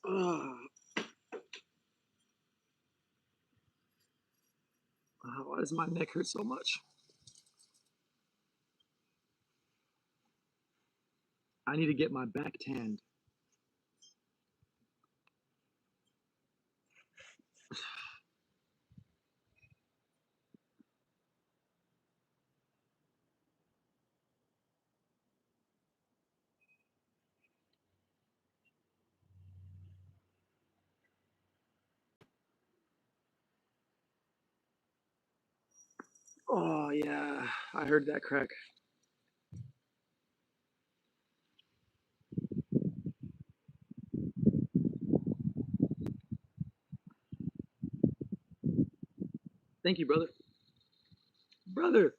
Ugh. Why does my neck hurt so much? I need to get my back tanned. Oh, yeah. I heard that crack. Thank you, brother. Brother.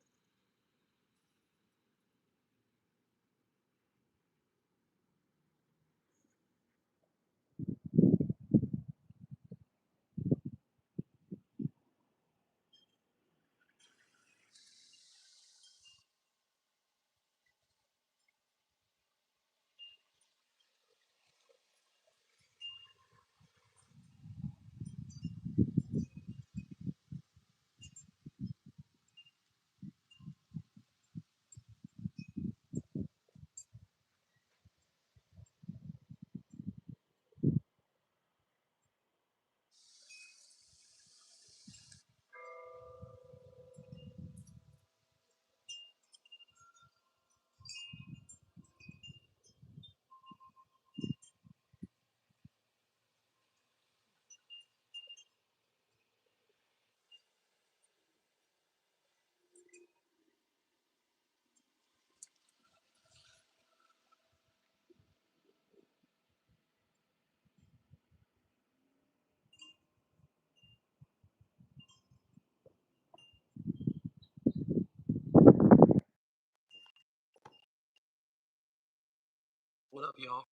What up, y'all?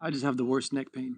I just have the worst neck pain.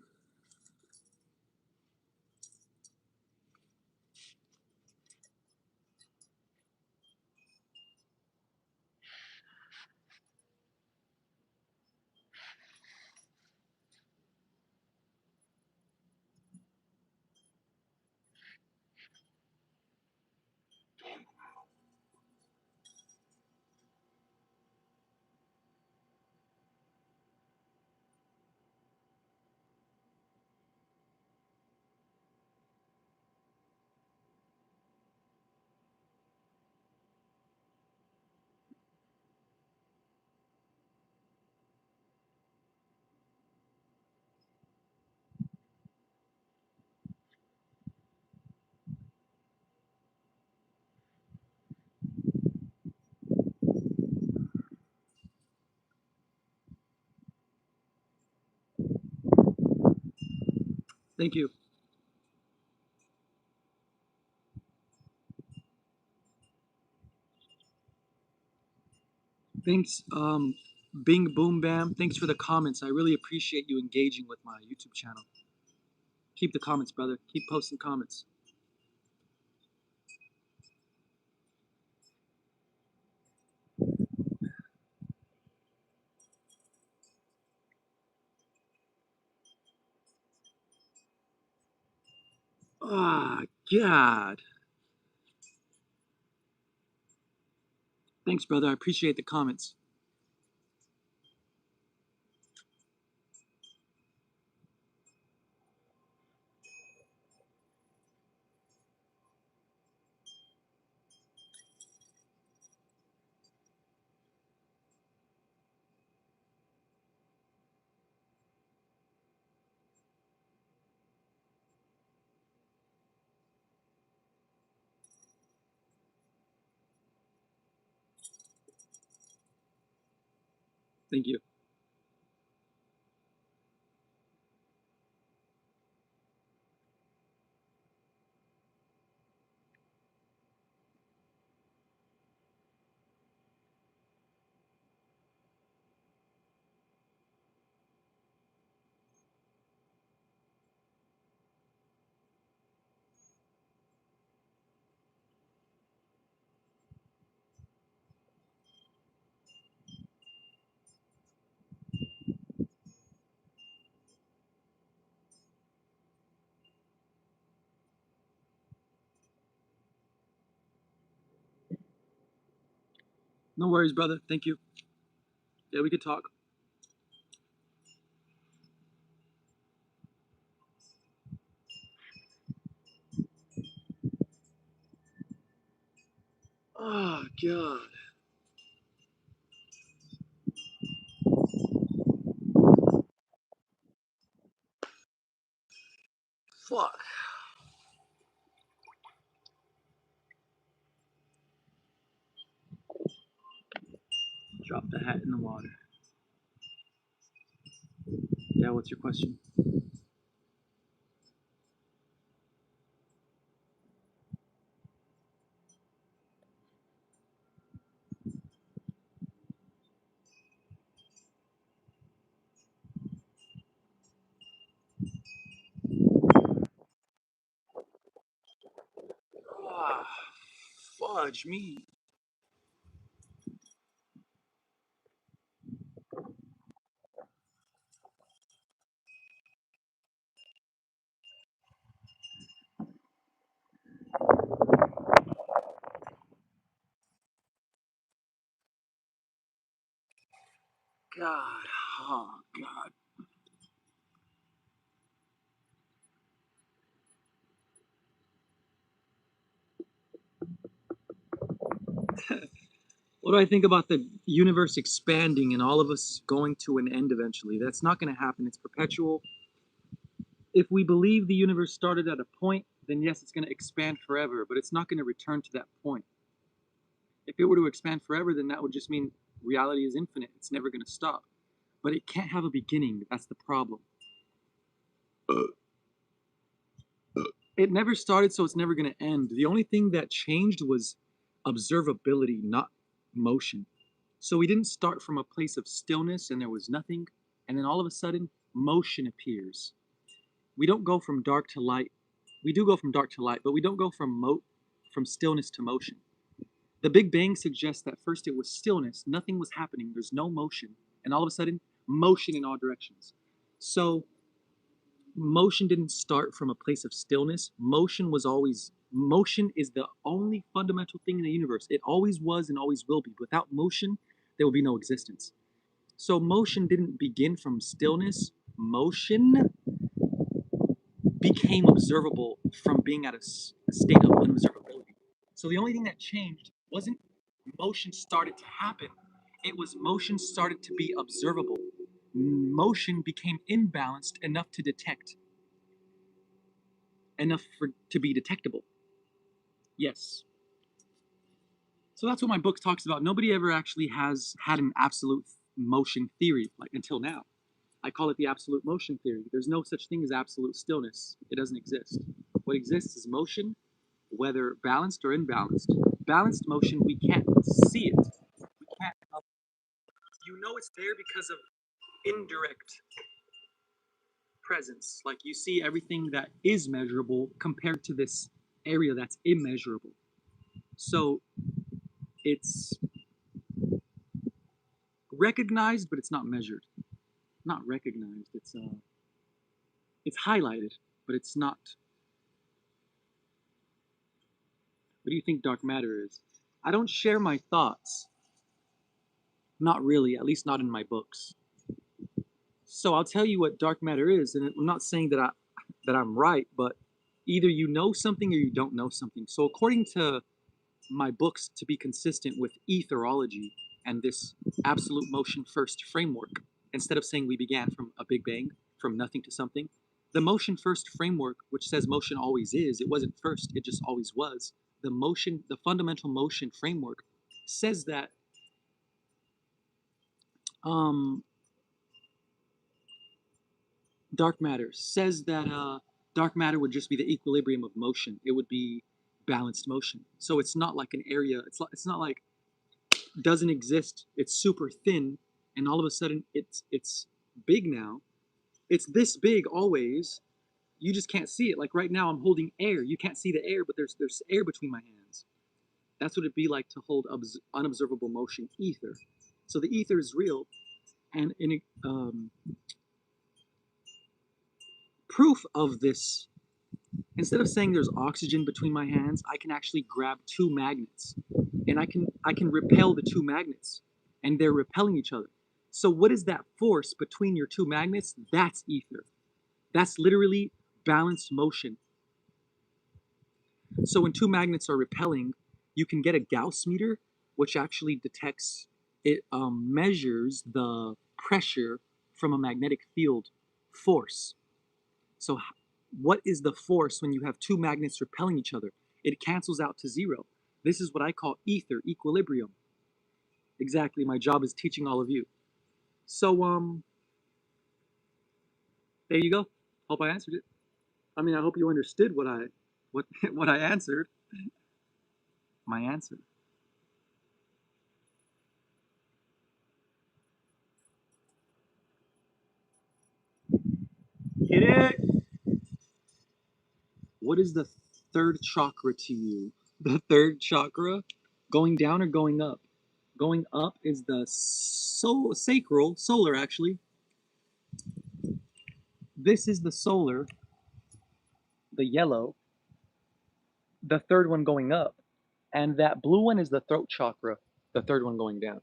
Thank you. Thanks, Bing Boom Bam. Thanks for the comments. I really appreciate you engaging with my YouTube channel. Keep the comments, brother. Keep posting comments. Oh, God. Thanks, brother. I appreciate the comments. Thank you. No worries, brother. Thank you. Yeah, we could talk. Oh, God. Fuck. Drop the hat in the water. Yeah, what's your question? Ah, fudge me. God. Oh, God. What do I think about the universe expanding and all of us going to an end eventually? That's not going to happen. It's perpetual. If we believe the universe started at a point, then yes, it's going to expand forever, but it's not going to return to that point. If it were to expand forever, then that would just mean reality is infinite. It's never going to stop. But it can't have a beginning. That's the problem. It never started, so it's never going to end. The only thing that changed was observability, not motion. So we didn't start from a place of stillness and there was nothing, and then all of a sudden, motion appears. We don't go from dark to light. We do go from dark to light, but we don't go from stillness to motion. The Big Bang suggests that first it was stillness, nothing was happening, there's no motion, and all of a sudden, motion in all directions. So motion didn't start from a place of stillness. Motion is the only fundamental thing in the universe. It always was and always will be. Without motion, there will be no existence. So motion didn't begin from stillness. Motion became observable from being at a state of unobservability. So the only thing that changed wasn't motion started to happen, it was motion started to be observable. Motion became imbalanced enough to detect, to be detectable. Yes. So that's what my book talks about. Nobody ever actually has had an absolute motion theory, like until now. I call it the absolute motion theory. There's no such thing as absolute stillness. It doesn't exist. What exists is motion, whether balanced or imbalanced. Balanced motion, we can't see it. We can't. You know it's there because of indirect presence. Like you see everything that is measurable compared to this area that's immeasurable. So it's recognized, but it's not measured. Not recognized. It's highlighted, but it's not What do you think dark matter is? I don't share my thoughts. Not really, at least not in my books. So I'll tell you what dark matter is, and I'm not saying that I'm right, but either you know something or you don't know something. So according to my books, to be consistent with etherology and this absolute motion first framework, instead of saying we began from a big bang, from nothing to something, the motion first framework, which says motion always is, it wasn't first, it just always was. The fundamental motion framework says that um, dark matter says that dark matter would just be the equilibrium of motion. It would be balanced motion. So it's not like an area. It's not like doesn't exist. It's super thin, and all of a sudden it's big now. It's this big always. You just can't see it. Like right now, I'm holding air. You can't see the air, but there's air between my hands. That's what it'd be like to hold unobservable motion, ether. So the ether is real, and in proof of this, instead of saying there's oxygen between my hands, I can actually grab two magnets, and I can repel the two magnets, and they're repelling each other. So what is that force between your two magnets? That's ether. That's literally balanced motion. So when two magnets are repelling, you can get a Gauss meter, which actually detects, it measures the pressure from a magnetic field force. So what is the force when you have two magnets repelling each other? It cancels out to zero. This is what I call ether, equilibrium. Exactly, my job is teaching all of you. So there you go. Hope I answered it. I mean, I hope you understood what what I answered. My answer. Hit it. What is the third chakra to you? The third chakra? Going down or going up? Going up is the solar actually. This is the solar, the yellow, the third one going up. And that blue one is the throat chakra, the third one going down.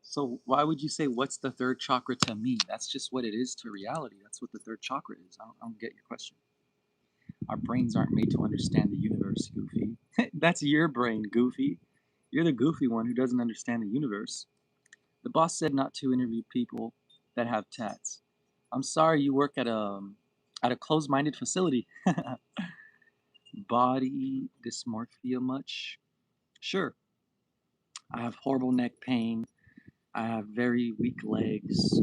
So why would you say what's the third chakra to me? That's just what it is to reality. That's what the third chakra is. I don't get your question. Our brains aren't made to understand the universe, Goofy. That's your brain, Goofy. You're the goofy one who doesn't understand the universe. The boss said not to interview people that have tats. I'm sorry you work at a closed-minded facility. Body dysmorphia much? Sure. I have horrible neck pain. I have very weak legs.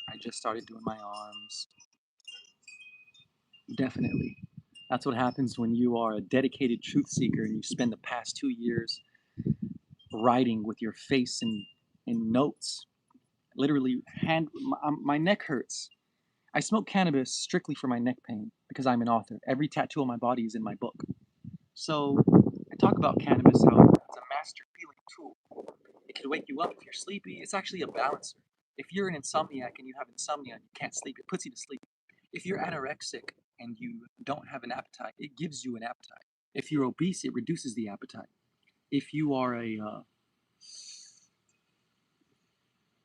I just started doing my arms. Definitely. That's what happens when you are a dedicated truth seeker and you spend the past 2 years writing with your face in notes. Literally, my neck hurts. I smoke cannabis strictly for my neck pain because I'm an author. Every tattoo on my body is in my book. So I talk about cannabis, how it's a master healing tool. It can wake you up if you're sleepy. It's actually a balancer. If you're an insomniac and you have insomnia and you can't sleep, it puts you to sleep. If you're anorexic and you don't have an appetite, it gives you an appetite. If you're obese, it reduces the appetite. If you are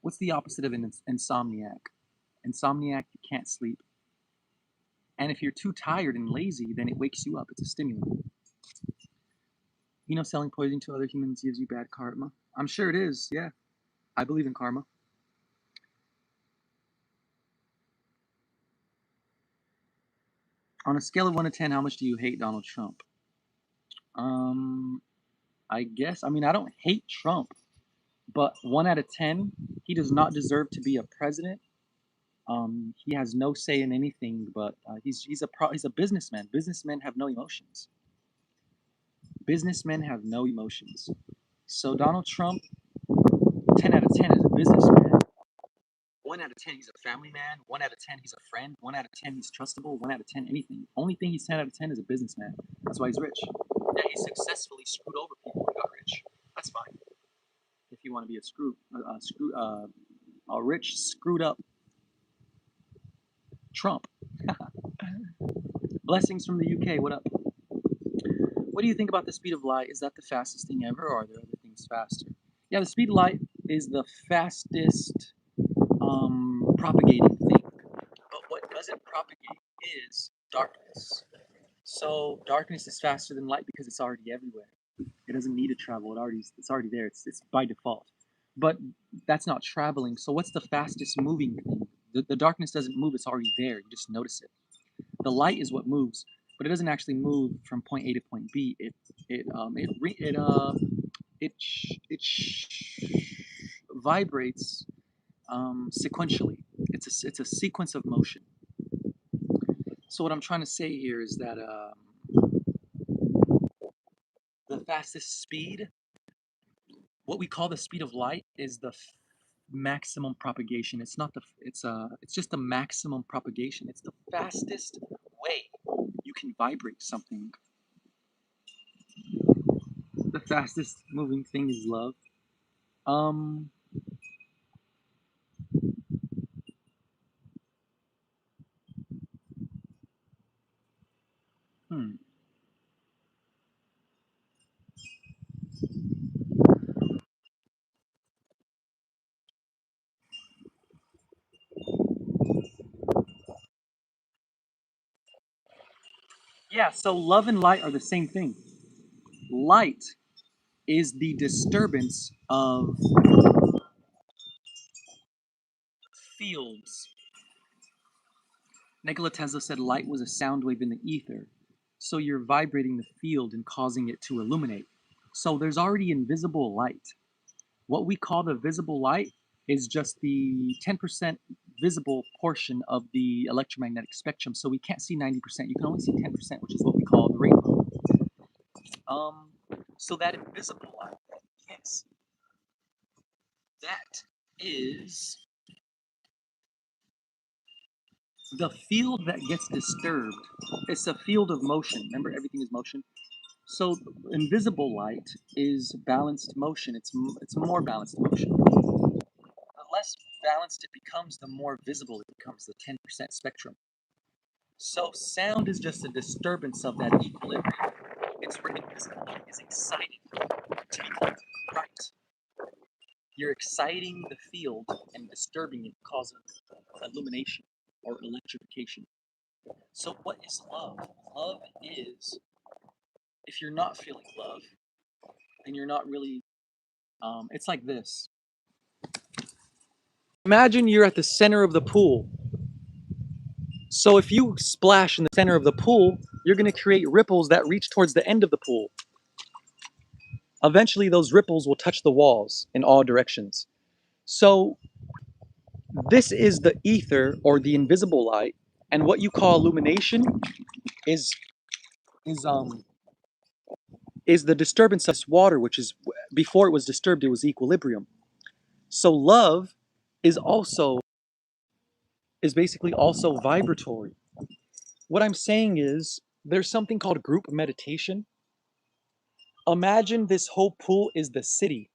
what's the opposite of an insomniac? Insomniac, you can't sleep. And if you're too tired and lazy, then it wakes you up. It's a stimulant. You know, selling poison to other humans gives you bad karma. I'm sure it is, yeah. I believe in karma. On a scale of 1 to 10, how much do you hate Donald Trump? Um, I guess, I mean, I don't hate Trump, but 1 out of 10, he does not deserve to be a president. He has no say in anything, but he's a businessman. Businessmen have no emotions. Businessmen have no emotions. So Donald Trump, 10 out of 10 is a businessman. 1 out of 10, he's a family man. 1 out of 10, he's a friend. 1 out of 10, he's trustable. 1 out of 10, anything. Only thing he's 10 out of 10 is a businessman. That's why he's rich. Yeah, he successfully screwed over people and got rich. That's fine. If you want to be a rich, screwed up Trump. Blessings from the UK. What up? What do you think about the speed of light? Is that the fastest thing ever, or are there other things faster? Yeah, the speed of light is the fastest propagating thing. But what doesn't propagate is darkness. So darkness is faster than light because it's already everywhere. It doesn't need to travel. It's already there. It's by default. But that's not traveling. So what's the fastest moving thing? The darkness doesn't move. It's already there. You just notice it. The light is what moves, but it doesn't actually move from point A to point B. It vibrates sequentially. It's a sequence of motion. So what I'm trying to say here is that the fastest speed, what we call the speed of light, is the maximum propagation. It's not the it's just the maximum propagation. It's the fastest way you can vibrate something. The fastest moving thing is love. Um, hmm. Yeah, so love and light are the same thing. Light is the disturbance of fields. Nikola Tesla said light was a sound wave in the ether. So you're vibrating the field and causing it to illuminate. So there's already invisible light. What we call the visible light is just the 10% visible portion of the electromagnetic spectrum. So we can't see 90%. You can only see 10%, which is what we call the rainbow. Um, so that invisible light, yes, that is the field that gets disturbed. It's a field of motion. Remember, everything is motion. So invisible light is balanced motion. It's more balanced motion. The less balanced it becomes, the more visible it becomes. The 10% spectrum. So sound is just a disturbance of that equilibrium. It's where invisible light is exciting to become bright. You're exciting the field and disturbing it, causing illumination or electrification. So what is love? Love is, if you're not feeling love, then you're not really. It's like this. Imagine you're at the center of the pool. So if you splash in the center of the pool, you're going to create ripples that reach towards the end of the pool. Eventually, those ripples will touch the walls in all directions. So this is the ether or the invisible light, and what you call illumination is is um is the disturbance of water, which is before it was disturbed, it was equilibrium. So love is also is basically also vibratory. What I'm saying is there's something called group meditation. Imagine this whole pool is the city.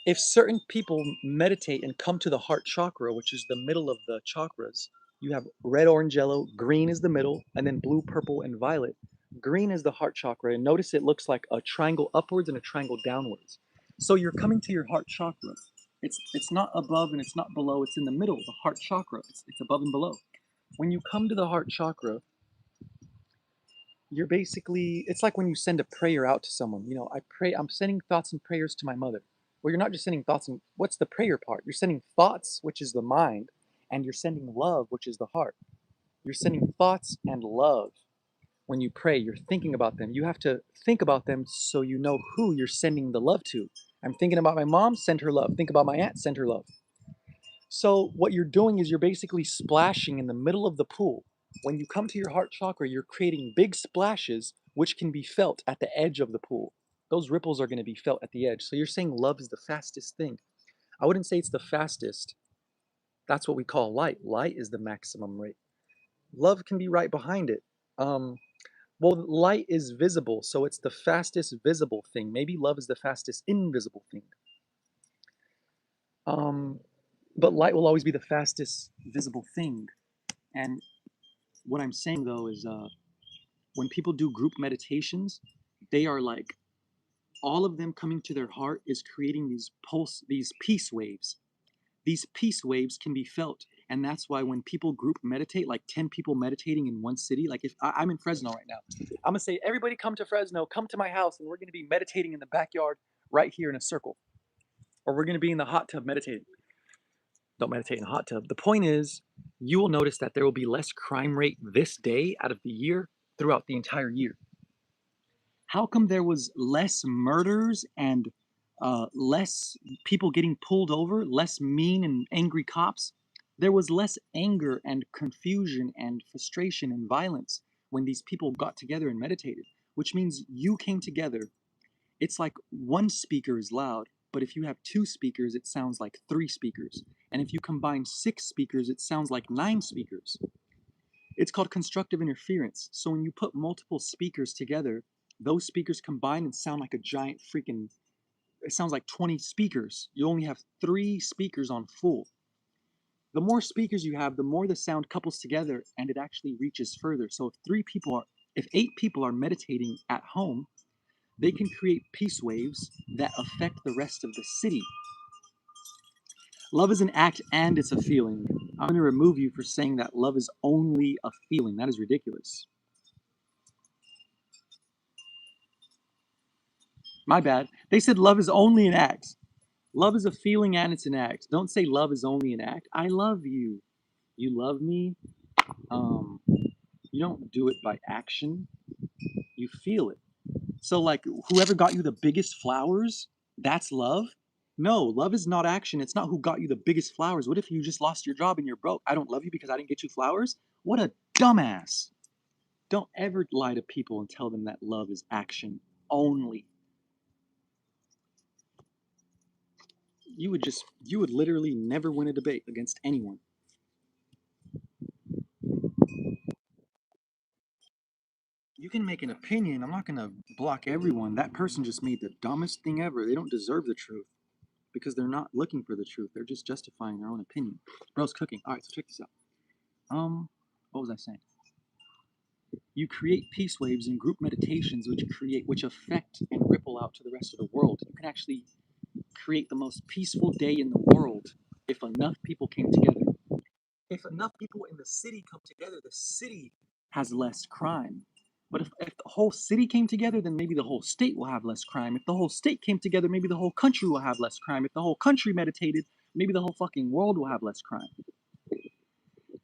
If certain people meditate and come to the heart chakra, which is the middle of the chakras, you have red, orange, yellow, green is the middle, and then blue, purple, and violet. Green is the heart chakra, and notice it looks like a triangle upwards and a triangle downwards. So you're coming to your heart chakra. It's not above and it's not below, it's in the middle, the heart chakra. It's above and below. When you come to the heart chakra, you're basically, it's like when you send a prayer out to someone. I'm sending thoughts and prayers to my mother. Well, you're not just sending thoughts and what's the prayer part? You're sending thoughts, which is the mind, and you're sending love, which is the heart. You're sending thoughts and love. When you pray, you're thinking about them. You have to think about them so you know who you're sending the love to. I'm thinking about my mom, send her love. Think about my aunt, send her love. So what you're doing is you're basically splashing in the middle of the pool. When you come to your heart chakra, you're creating big splashes which can be felt at the edge of the pool. Those ripples are going to be felt at the edge. So you're saying love is the fastest thing. I wouldn't say it's the fastest. That's what we call light. Light is the maximum rate. Love can be right behind it. Um, well, light is visible, so it's the fastest visible thing. Maybe love is the fastest invisible thing. Um, but light will always be the fastest visible thing. And what I'm saying though is when people do group meditations, they are like, all of them coming to their heart is creating these peace waves. These peace waves can be felt. And that's why when people group meditate, like 10 people meditating in one city, like if I'm in Fresno right now, I'm gonna say, everybody come to Fresno, come to my house, and we're gonna be meditating in the backyard right here in a circle. Or we're gonna be in the hot tub meditating. Don't meditate in a hot tub. The point is, you will notice that there will be less crime rate this day out of the year throughout the entire year. How come there was less murders and less people getting pulled over, less mean and angry cops? There was less anger and confusion and frustration and violence when these people got together and meditated, which means you came together. It's like one speaker is loud, but if you have two speakers, it sounds like three speakers. And if you combine six speakers, it sounds like nine speakers. It's called constructive interference. So when you put multiple speakers together, those speakers combine and sound like a giant freaking, it sounds like 20 speakers. You only have three speakers on full. The more speakers you have, the more the sound couples together and it actually reaches further. So if 8 people are meditating at home, they can create peace waves that affect the rest of the city. Love is an act and it's a feeling. I'm going to remove you for saying that love is only a feeling. That is ridiculous. My bad. They said love is only an act. Love is a feeling and it's an act. Don't say love is only an act. I love you. You love me. Um, you don't do it by action. You feel it. So like whoever got you the biggest flowers, that's love? No, love is not action. It's not who got you the biggest flowers. What if you just lost your job and you're broke? I don't love you because I didn't get you flowers? What a dumbass. Don't ever lie to people and tell them that love is action only. You would literally never win a debate against anyone. You can make an opinion. I'm not going to block everyone. That person just made the dumbest thing ever. They don't deserve the truth because they're not looking for the truth. They're just justifying their own opinion. Bro's cooking. All right, so check this out. What was I saying? You create peace waves in group meditations, which affect and ripple out to the rest of the world. You can actually create the most peaceful day in the world if enough people came together. If enough people in the city come together, the city has less crime. But if the whole city came together, then maybe the whole state will have less crime. If the whole state came together, maybe the whole country will have less crime. If the whole country meditated, maybe the whole fucking world will have less crime.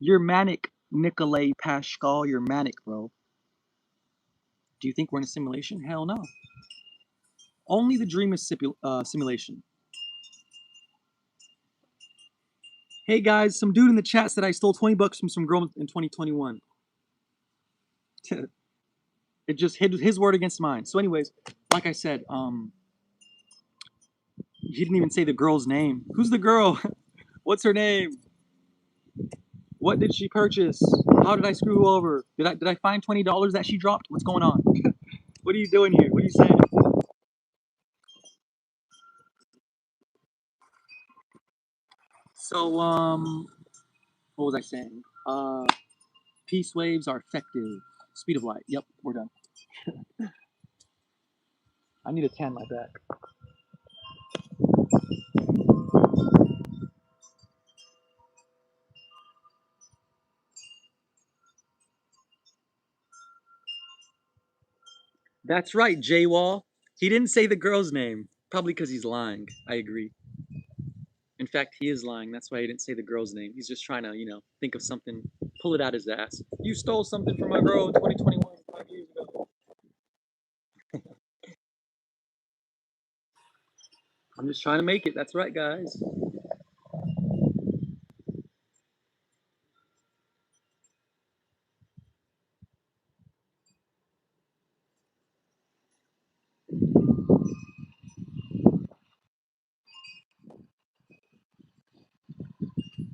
You're manic, Nikolay Pascal. You're manic, bro. Do you think we're in a simulation? Hell no. Only the dream is simulation. Hey guys, some dude in the chat said I stole 20 bucks from some girl in 2021. It just hit his word against mine. So anyways, like I said, he didn't even say the girl's name. Who's the girl? What's her name? What did she purchase? How did I screw over? Did I find $20 that she dropped? What's going on? What are you doing here? What are you saying? So what was I saying? Peace waves are effective. Speed of light. Yep, we're done. I need to tan my back. That's right, J-Wall. He didn't say the girl's name. Probably because he's lying. I agree. In fact, he is lying. That's why he didn't say the girl's name. He's just trying to, think of something, pull it out his ass. You stole something from my girl in 2021, 5 years ago. I'm just trying to make it. That's right, guys.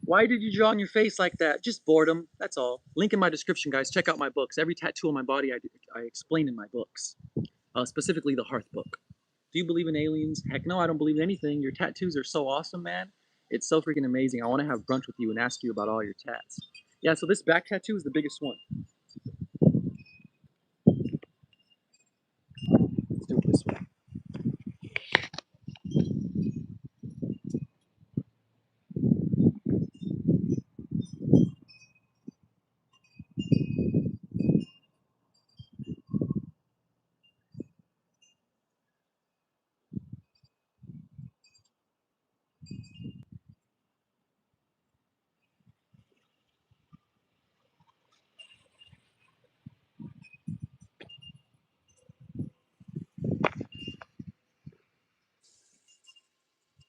Why did you draw on your face like that? Just boredom. That's all. Link in my description, guys. Check out my books. Every tattoo on my body I explain in my books. Specifically the Hearth book. Do you believe in aliens? Heck no, I don't believe in anything. Your tattoos are so awesome, man. It's so freaking amazing. I want to have brunch with you and ask you about all your tats. Yeah, so this back tattoo is the biggest one.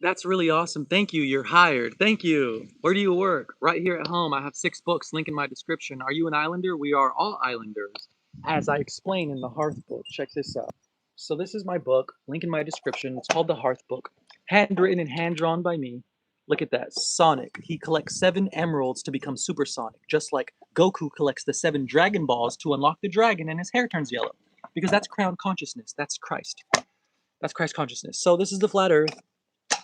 That's really awesome. Thank you. You're hired. Thank you. Where do you work? Right here at home. I have 6 books. Link in my description. Are you an islander? We are all islanders. As I explain in the Hearth book. Check this out. So this is my book. Link in my description. It's called the Hearth book. Handwritten and hand drawn by me. Look at that. Sonic. He collects 7 emeralds to become supersonic. Just like Goku collects the 7 Dragon Balls to unlock the dragon and his hair turns yellow. Because that's crown consciousness. That's Christ. That's Christ consciousness. So this is the flat earth.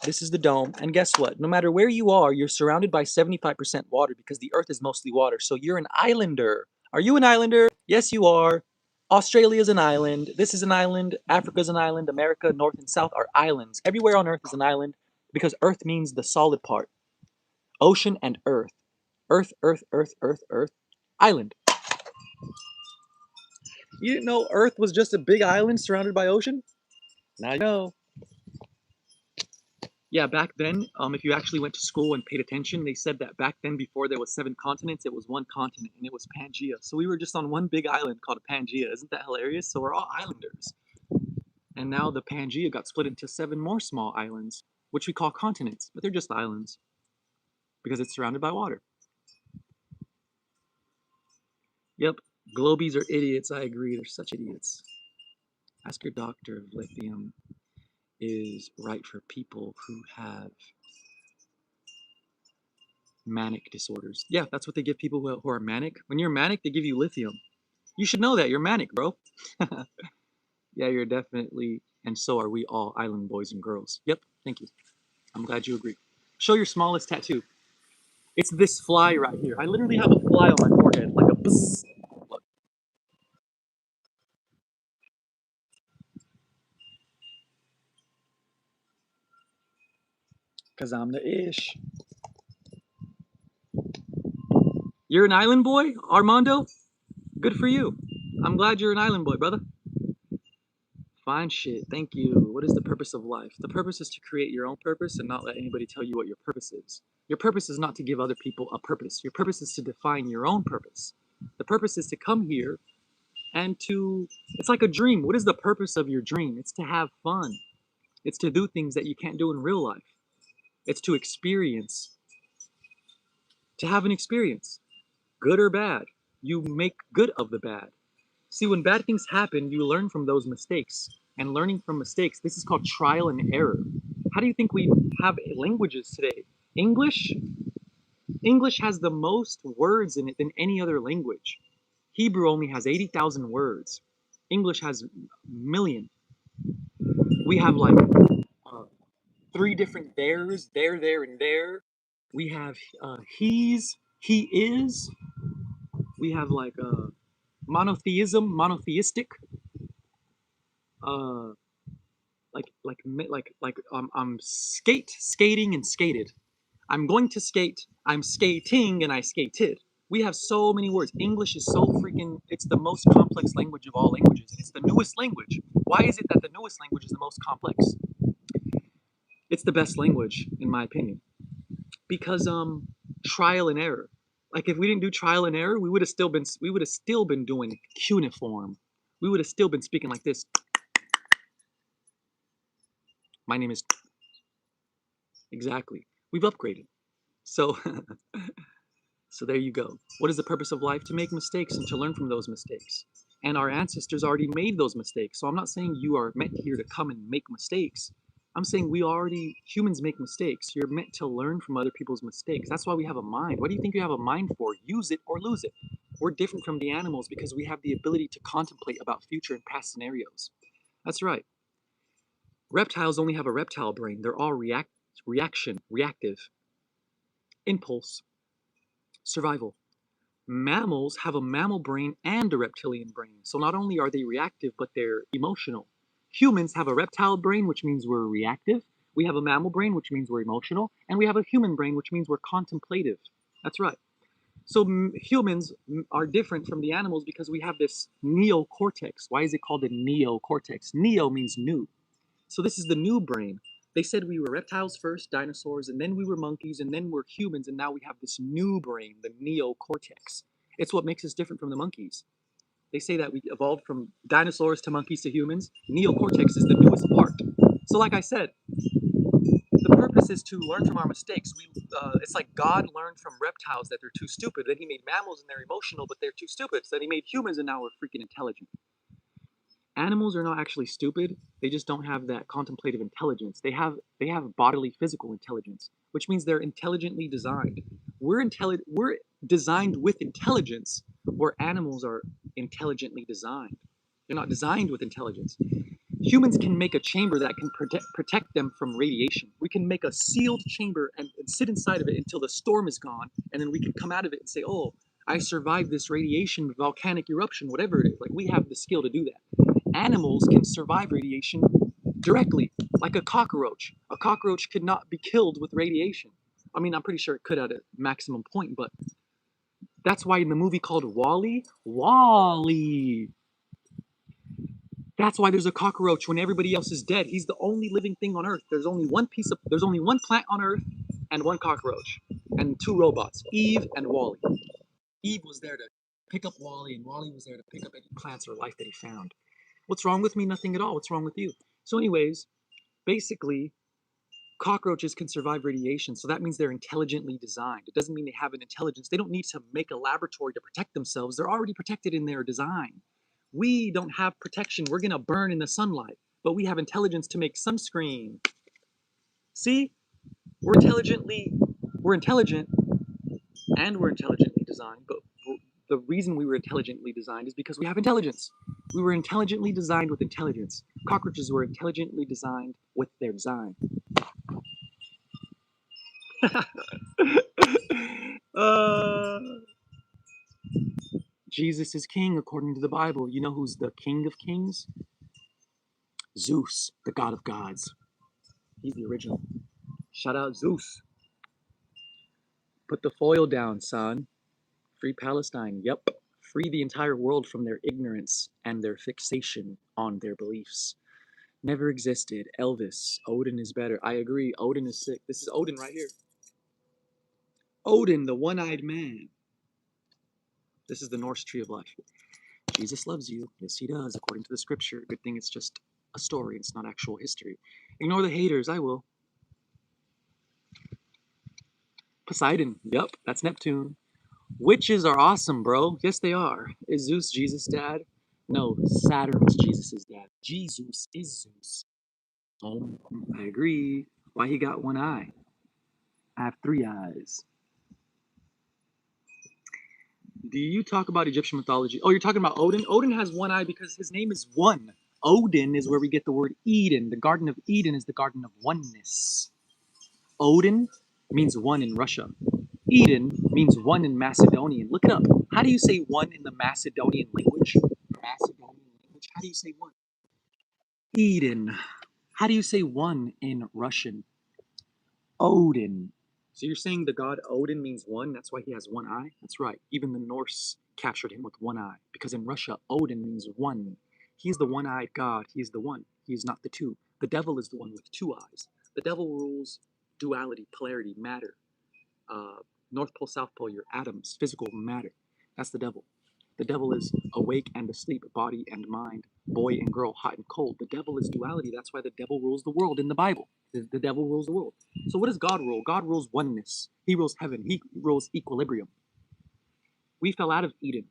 This is the dome, and guess what? No matter where you are, you're surrounded by 75% water because the earth is mostly water. So you're an islander. Are you an islander? Yes, you are. Australia's an island. This is an island. Africa's an island. America, North and South are islands. Everywhere on earth is an island because earth means the solid part. Ocean and earth. Earth, earth, earth, earth, earth. Island. You didn't know earth was just a big island surrounded by ocean? Now you know. Yeah, back then, if you actually went to school and paid attention, they said that back then, before there was 7 continents, it was one continent, and it was Pangea. So we were just on one big island called Pangea. Isn't that hilarious? So we're all islanders. And now the Pangea got split into 7 more small islands, which we call continents, but they're just islands because it's surrounded by water. Yep, globies are idiots. I agree. They're such idiots. Ask your doctor if lithium is right for people who have manic disorders. Yeah, that's what they give people who are manic. When you're manic, they give you lithium. You should know that. You're manic, bro. Yeah, you're definitely, and so are we all, island boys and girls. Yep, thank you. I'm glad you agree. Show your smallest tattoo. It's this fly right here. I literally have a fly on my forehead, like a bzz. Look. Because I'm the ish. You're an island boy, Armando? Good for you. I'm glad you're an island boy, brother. Fine shit. Thank you. What is the purpose of life? The purpose is to create your own purpose and not let anybody tell you what your purpose is. Your purpose is not to give other people a purpose. Your purpose is to define your own purpose. The purpose is to come here and to, it's like a dream. What is the purpose of your dream? It's to have fun. It's to do things that you can't do in real life. It's to experience, to have an experience, good or bad. You make good of the bad. See, when bad things happen, you learn from those mistakes. And learning from mistakes, this is called trial and error. How do you think we have languages today? English? English has the most words in it than any other language. Hebrew only has 80,000 words. English has a million. We have like 3 different theirs, there, and there. We have he's, he is. We have like monotheism, monotheistic. Uh, I'm skating and skated. I'm going to skate. I'm skating and I skated. We have so many words. English is so freaking, it's the most complex language of all languages. It's the newest language. Why is it that the newest language is the most complex? It's the best language, in my opinion. Because trial and error. Like if we didn't do trial and error, we would have still been doing cuneiform. We would have still been speaking like this. My name is exactly. We've upgraded. So so there you go. What is the purpose of life? To make mistakes and to learn from those mistakes. And our ancestors already made those mistakes. So I'm not saying you are meant here to come and make mistakes. I'm saying humans make mistakes. You're meant to learn from other people's mistakes. That's why we have a mind. What do you think you have a mind for? Use it or lose it. We're different from the animals because we have the ability to contemplate about future and past scenarios. That's right. Reptiles only have a reptile brain. They're all reactive, impulse, survival. Mammals have a mammal brain and a reptilian brain. So not only are they reactive, but they're emotional. Humans have a reptile brain, which means we're reactive. We have a mammal brain, which means we're emotional. And we have a human brain, which means we're contemplative. That's right. So humans are different from the animals because we have this neocortex. Why is it called a neocortex? Neo means new. So this is the new brain. They said we were reptiles first, dinosaurs, and then we were monkeys, and then we're humans, and now we have this new brain, the neocortex. It's what makes us different from the monkeys. They say that we evolved from dinosaurs to monkeys to humans. Neocortex is the newest part. So like I said, the The purpose is to learn from our mistakes. It's like God learned from reptiles that they're too stupid. Then he made mammals and they're emotional, but they're too stupid. So then he made humans and now we're freaking intelligent. Animals are not actually stupid. They just don't have that contemplative intelligence. They have bodily physical intelligence, which means they're intelligently designed. We're designed with intelligence, where animals are intelligently designed. They're not designed with intelligence. Humans can make a chamber that can protect them from radiation. We can make a sealed chamber and sit inside of it until the storm is gone, and then we can come out of it and say, oh, I survived this radiation, volcanic eruption, whatever it is. Like, we have the skill to do that. Animals can survive radiation directly, like a cockroach. A cockroach could not be killed with radiation. I mean, I'm pretty sure it could at a maximum point, but that's why in the movie called Wall-E, that's why there's a cockroach when everybody else is dead. He's the only living thing on Earth. There's only one plant on Earth and one cockroach and two robots, Eve and Wall-E. Eve was there to pick up Wall-E, and Wall-E was there to pick up any plants or life that he found. What's wrong with me? Nothing at all. What's wrong with you? So anyways, basically, cockroaches can survive radiation, so that means they're intelligently designed. It doesn't mean they have an intelligence. They don't need to make a laboratory to protect themselves. They're already protected in their design. We don't have protection. We're going to burn in the sunlight, but we have intelligence to make sunscreen. See? We're intelligent and we're intelligently designed, but the reason we were intelligently designed is because we have intelligence. We were intelligently designed with intelligence. Cockroaches were intelligently designed with their design. Jesus is king according to the Bible. You know who's the king of kings? Zeus, the god of gods. He's the original. Shout out Zeus. Put the foil down, son. Free Palestine. Yep. Free the entire world from their ignorance and their fixation on their beliefs. Never existed. Elvis. Odin is better. I agree. Odin is sick. This is Odin right here. Odin, the one-eyed man. This is the Norse tree of life. Jesus loves you. Yes, he does, according to the scripture. Good thing it's just a story. It's not actual history. Ignore the haters. I will. Poseidon. Yep, that's Neptune. Witches are awesome, bro. Yes, they are. Is Zeus Jesus' dad? No, Saturn's Jesus' dad. Jesus is Zeus. Oh, I agree. Why he got one eye? I have three eyes. Do you talk about Egyptian mythology? Oh, you're talking about Odin? Odin has one eye because his name is one. Odin is where we get the word Eden. The Garden of Eden is the Garden of Oneness. Odin means one in Russia. Eden means one in Macedonian. Look it up. How do you say one in the Macedonian language? Macedonian language. How do you say one? Eden. How do you say one in Russian? Odin. So you're saying the god Odin means one? That's why he has one eye? That's right. Even the Norse captured him with one eye. Because in Russia, Odin means one. He's the one-eyed god. He's the one. He's not the two. The devil is the one with two eyes. The devil rules duality, polarity, matter. North Pole, South Pole, your atoms, physical matter. That's the devil. The devil is awake and asleep, body and mind, boy and girl, hot and cold. The devil is duality. That's why the devil rules the world in the Bible. The devil rules the world. So what does God rule? God rules oneness. He rules heaven. He rules equilibrium. We fell out of Eden.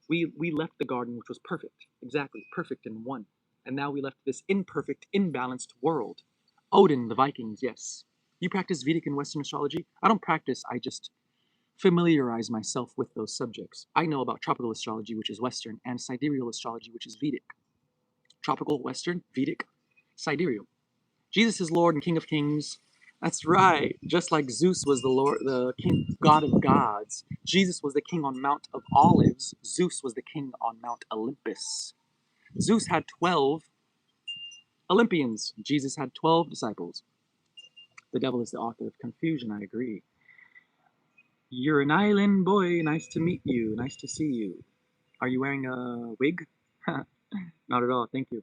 We left the garden, which was perfect. Exactly, perfect and one. And now we left this imperfect, imbalanced world. Odin, the Vikings, yes. You practice Vedic and Western astrology? I don't practice, I just familiarize myself with those subjects. I know about tropical astrology, which is Western, and sidereal astrology, which is Vedic. Tropical, Western, Vedic, sidereal. Jesus is Lord and King of Kings. That's right. Just like Zeus was the Lord, the King, God of gods. Jesus was the king on Mount of Olives. Zeus was the king on Mount Olympus. Zeus had 12 Olympians. Jesus had 12 disciples. The devil is the author of confusion, I agree. You're an island boy. Nice to meet you. Nice to see you. Are you wearing a wig? Not at all. Thank you.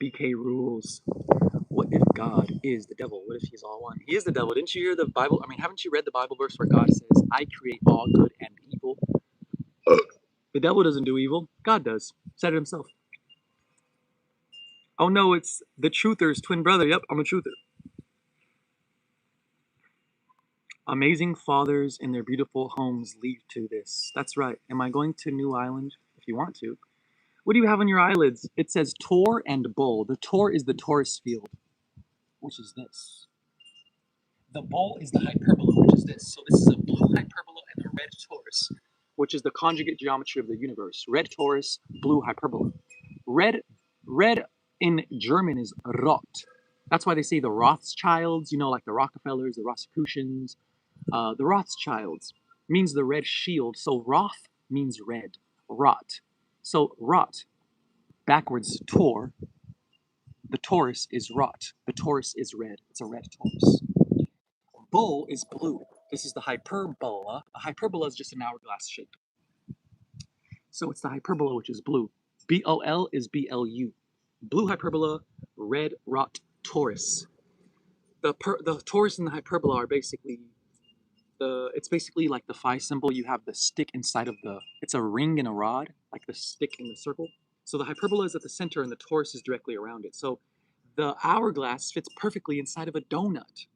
BK rules. What if God is the devil? What if he's all one? He is the devil. Didn't you hear the Bible? I mean, haven't you read the Bible verse where God says, I create all good and evil? The devil doesn't do evil. God does. Said it himself. Oh no, it's the Truther's twin brother. Yep, I'm a Truther. Amazing fathers in their beautiful homes lead to this. That's right. Am I going to New Island? If you want to. What do you have on your eyelids? It says Tor and Bull. The Tor is the torus field, which is this. The Bull is the hyperbola, which is this. So this is a blue hyperbola and a red torus, which is the conjugate geometry of the universe. Red torus, blue hyperbola. Red in German is Rot. That's why they say the Rothschilds, you know, like the Rockefellers, the Rosicrucians. The Rothschilds means the red shield. So Roth means red. Rot. So Rot, backwards Tor. The torus is Rot. The torus is red. It's a red torus. Bull is blue. This is the hyperbola. A hyperbola is just an hourglass shape. So it's the hyperbola, which is blue. BOL is BLU. Blue hyperbola, red Rot torus. The torus and the hyperbola are basically it's basically like the phi symbol. You have the stick inside of it's a ring and a rod, like the stick in the circle. So the hyperbola is at the center and the torus is directly around it. So the hourglass fits perfectly inside of a donut.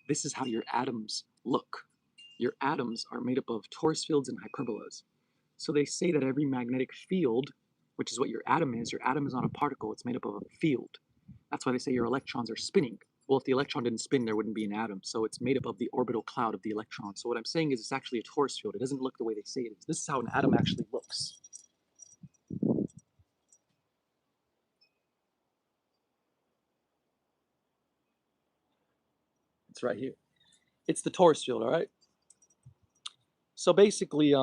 This is how your atoms look. Your atoms are made up of torus fields and hyperbolas. So they say that every magnetic field, which is what your atom is not a particle, it's made up of a field. That's why they say your electrons are spinning. Well, if the electron didn't spin, there wouldn't be an atom. So it's made up of the orbital cloud of the electron. So what I'm saying is it's actually a torus field. It doesn't look the way they say it is. This is how an atom actually looks. It's right here. It's the torus field, all right? So basically,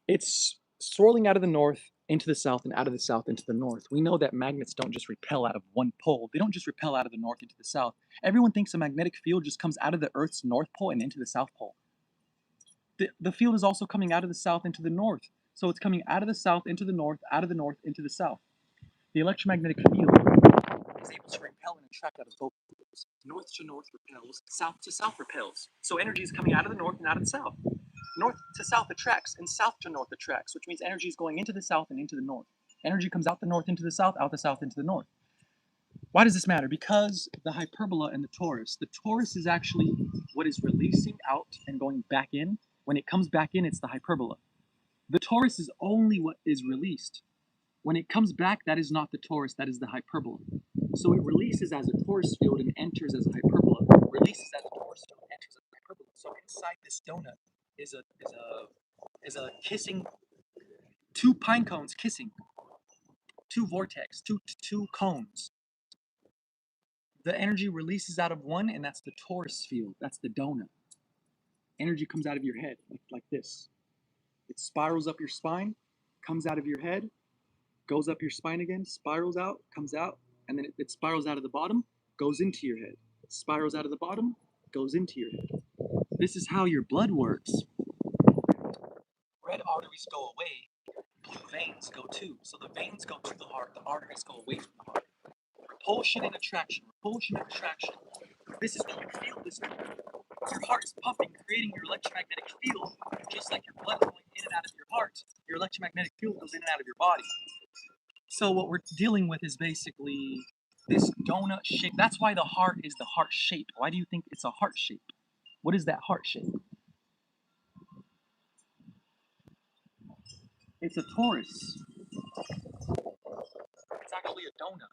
it's swirling out of the north into the south and out of the south into the north. We know that magnets don't just repel out of one pole. They don't just repel out of the north into the south. Everyone thinks a magnetic field just comes out of the Earth's north pole and into the south pole. The field is also coming out of the south into the north. So it's coming out of the south into the north, out of the north into the south. The electromagnetic field is able to repel and attract out of both poles. North to north repels, south to south repels. So energy is coming out of the north and out of the south. North to south attracts and south to north attracts, which means energy is going into the south and into the north. Energy comes out the north into the south, out the south into the north. Why does this matter? Because the hyperbola and the torus is actually what is releasing out and going back in. When it comes back in, it's the hyperbola. The torus is only what is released. When it comes back, that is not the torus, that is the hyperbola. So it releases as a torus field and enters as a hyperbola. Releases as a torus field and enters as a hyperbola. So inside this donut is a kissing, two pine cones kissing, two vortex, two cones. The energy releases out of one, and that's the torus field. That's the donut. Energy comes out of your head like this. It spirals up your spine, comes out of your head, goes up your spine again, spirals out, comes out, and then it spirals out of the bottom, goes into your head. It spirals out of the bottom, goes into your head. This is how your blood works. Red arteries go away, blue veins go too. So the veins go to the heart, the arteries go away from the heart. Repulsion and attraction, repulsion and attraction. This is what you feel this time. Your heart is pumping, creating your electromagnetic field, just like your blood going in and out of your heart. Your electromagnetic field goes in and out of your body. So what we're dealing with is basically this donut shape. That's why the heart is the heart shape. Why do you think it's a heart shape? What is that heart shape? It's a torus. It's actually a donut.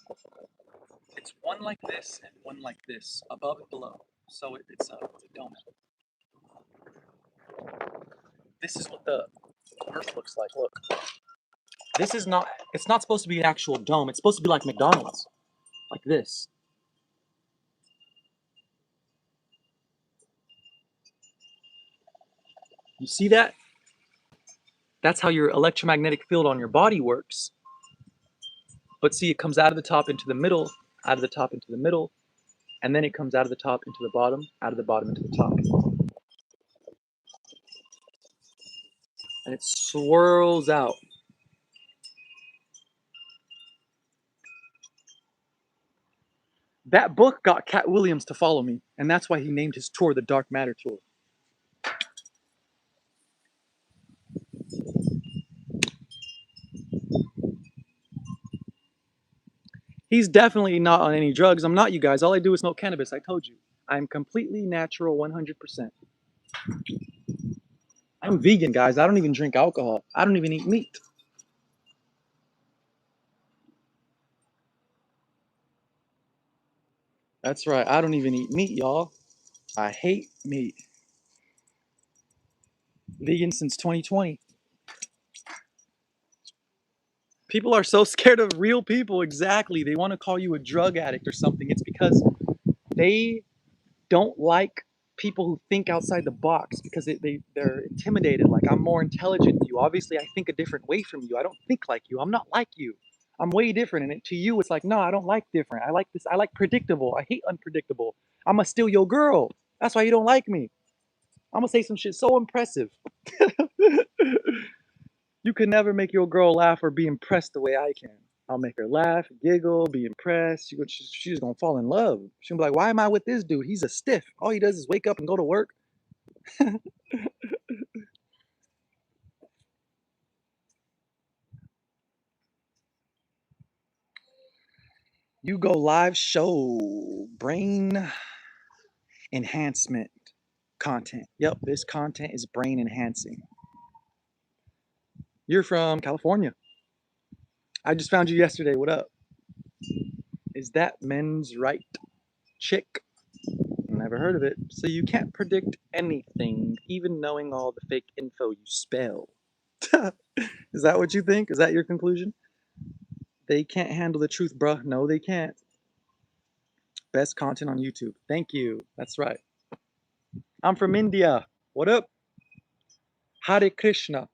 It's one like this and one like this, above and below. So it's a donut. This is what the Earth looks like. Look. This is not, it's not supposed to be an actual dome. It's supposed to be like McDonald's. Like this. You see that? That's how your electromagnetic field on your body works. But see, it comes out of the top into the middle, out of the top into the middle, and then it comes out of the top into the bottom, out of the bottom into the top. And it swirls out. That book got Cat Williams to follow me, and that's why he named his tour the Dark Matter Tour. He's definitely not on any drugs. I'm not, you guys. All I do is smoke cannabis. I told you. I'm completely natural 100%. I'm vegan, guys. I don't even drink alcohol. I don't even eat meat. That's right. I don't even eat meat, y'all. I hate meat. Vegan since 2020. People are so scared of real people. Exactly. They want to call you a drug addict or something. It's because they don't like people who think outside the box because they're intimidated. Like, I'm more intelligent than you. Obviously, I think a different way from you. I don't think like you. I'm not like you. I'm way different. And to you, it's like, no, I don't like different. I like this. I like predictable. I hate unpredictable. I'm going to steal your girl. That's why you don't like me. I'm going to say some shit so impressive. You can never make your girl laugh or be impressed the way I can. I'll make her laugh, giggle, be impressed. She's gonna fall in love. She'll be like, "Why am I with this dude? He's a stiff. All he does is wake up and go to work." You go live show brain enhancement content. Yep, this content is brain enhancing. You're from California. I just found you yesterday. What up? Is that men's right chick? Never heard of it. So you can't predict anything, even knowing all the fake info you spell. Is that what you think? Is that your conclusion? They can't handle the truth, bruh. No, they can't. Best content on YouTube. Thank you. That's right. I'm from India. What up? Hare Krishna.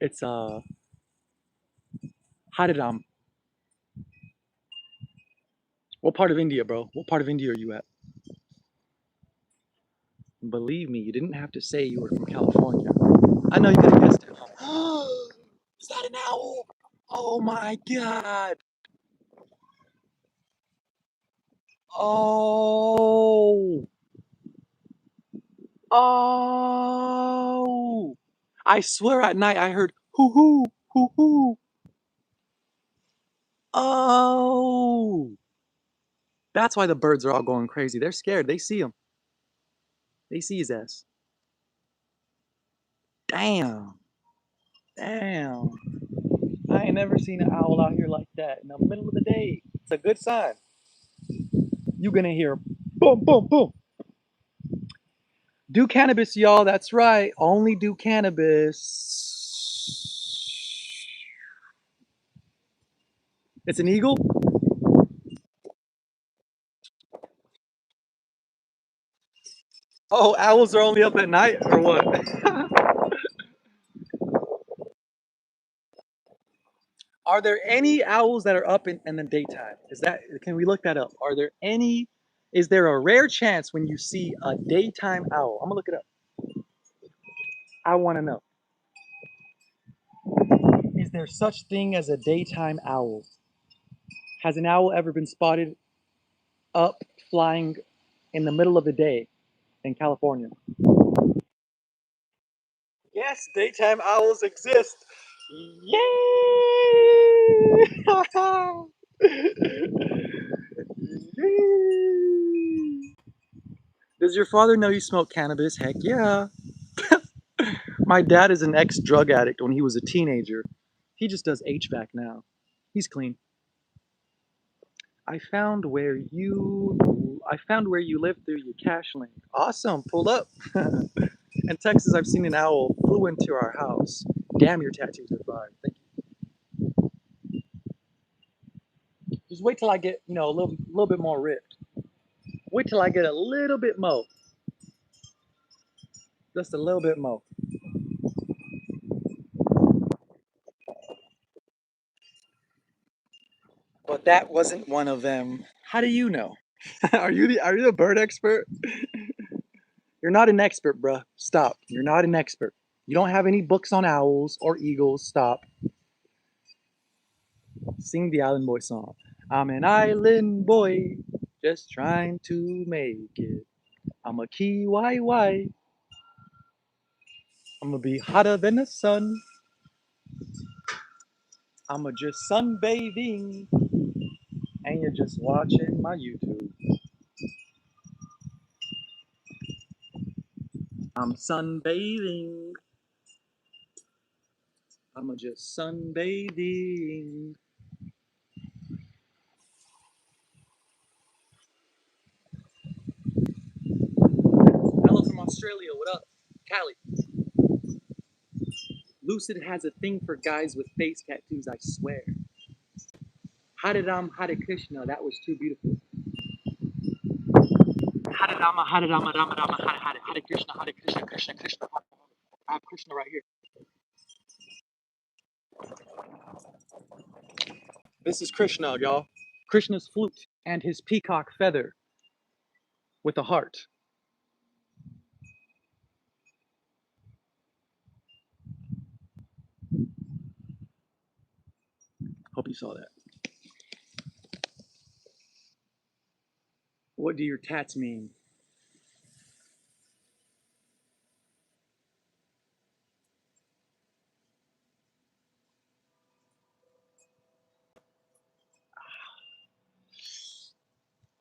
It's Hare Ram. What part of India, bro? What part of India are you at? Believe me, you didn't have to say you were from California. I know you could have guessed it. Is that an owl? Oh my god. Oh. Oh. I swear at night I heard hoo hoo, hoo hoo. Oh. That's why the birds are all going crazy. They're scared. They see him. They see his ass. Damn. Damn. I ain't never seen an owl out here like that in the middle of the day. It's a good sign. You gonna hear boom, boom, boom. Do cannabis, y'all. That's right. Only do cannabis. It's an eagle? Oh, owls are only up at night or what? Are there any owls that are up in the daytime? Is that, can we look that up? Are there any, is there a rare chance when you see a daytime owl? I'm gonna look it up. I wanna know. Is there such thing as a daytime owl? Has an owl ever been spotted up flying in the middle of the day in California? Yes, daytime owls exist. Yay! Yay! Does your father know you smoke cannabis? Heck yeah. My dad is an ex-drug addict when he was a teenager. He just does HVAC now. He's clean. I found where you live through your cash link. Awesome, pull up. In Texas, I've seen an owl flew into our house. Damn, your tattoos are fire. Thank you. Just wait till I get, a little bit more ripped. Wait till I get a little bit more. Just a little bit more. But that wasn't one of them. How do you know? Are you the bird expert? You're not an expert, bruh. Stop. You're not an expert. You don't have any books on owls or eagles. Stop. Sing the Island Boy song. I'm an island boy, just trying to make it. I'm a Kiwi. I'm gonna be hotter than the sun. I'm just sunbathing, and you're just watching my YouTube. I'm sunbathing. I'm just sunbathing. Hello from Australia. What up, Cali? Lucid has a thing for guys with face tattoos. I swear. Hare Ram, Hare Krishna. That was too beautiful. Hare Rama, Hare Rama, Rama Rama, Hare Hare, Hare Krishna, Hare Krishna, Krishna Krishna. I have Krishna right here. This is Krishna, y'all. Krishna's flute and his peacock feather with a heart. Hope you saw that. What do your tats mean?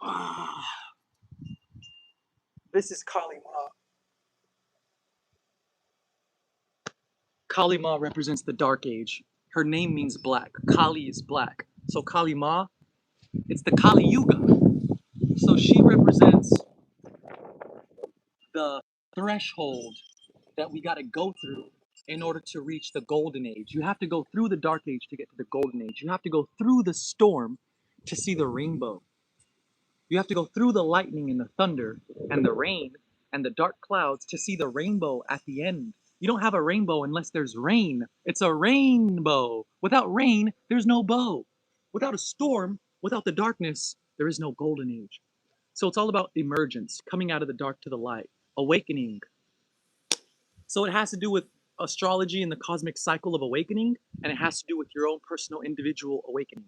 Ah, this is Kali Ma. Kali Ma represents the Dark Age. Her name means black. Kali is black. So Kali Ma, it's the Kali Yuga. So she represents the threshold that we got to go through in order to reach the golden age. You have to go through the dark age to get to the golden age. You have to go through the storm to see the rainbow. You have to go through the lightning and the thunder and the rain and the dark clouds to see the rainbow at the end. You don't have a rainbow unless there's rain. It's a rainbow. Without rain, there's no bow. Without a storm, without the darkness, there is no golden age. So it's all about emergence, coming out of the dark to the light, awakening. So it has to do with astrology and the cosmic cycle of awakening, and it has to do with your own personal individual awakening.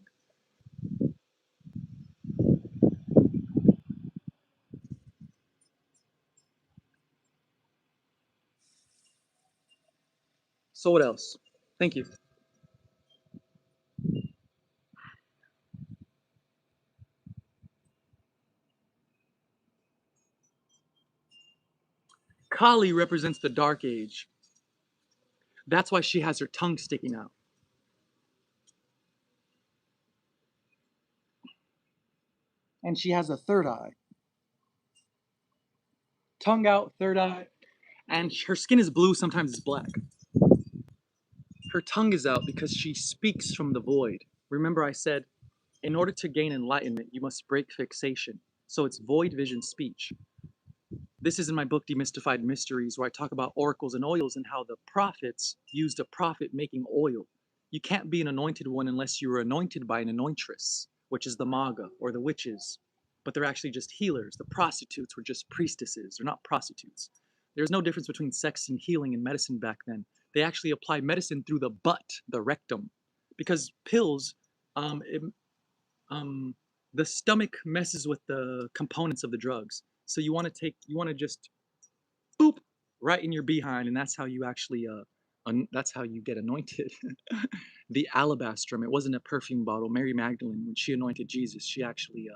So what else? Thank you. Kali represents the dark age. That's why she has her tongue sticking out. And she has a third eye. Tongue out, third eye. And her skin is blue, sometimes it's black. Her tongue is out because she speaks from the void. Remember, I said, in order to gain enlightenment, you must break fixation. So it's void vision speech. This is in my book, Demystified Mysteries, where I talk about oracles and oils and how the prophets used a prophet making oil. You can't be an anointed one unless you were anointed by an anointress, which is the Maga or the witches. But they're actually just healers. The prostitutes were just priestesses. They're not prostitutes. There's no difference between sex and healing and medicine back then. They actually apply medicine through the butt, the rectum, because pills, it, the stomach messes with the components of the drugs. So you want to just boop right in your behind, and that's how you actually, that's how you get anointed. The alabastrum. It wasn't a perfume bottle. Mary Magdalene, when she anointed Jesus, she actually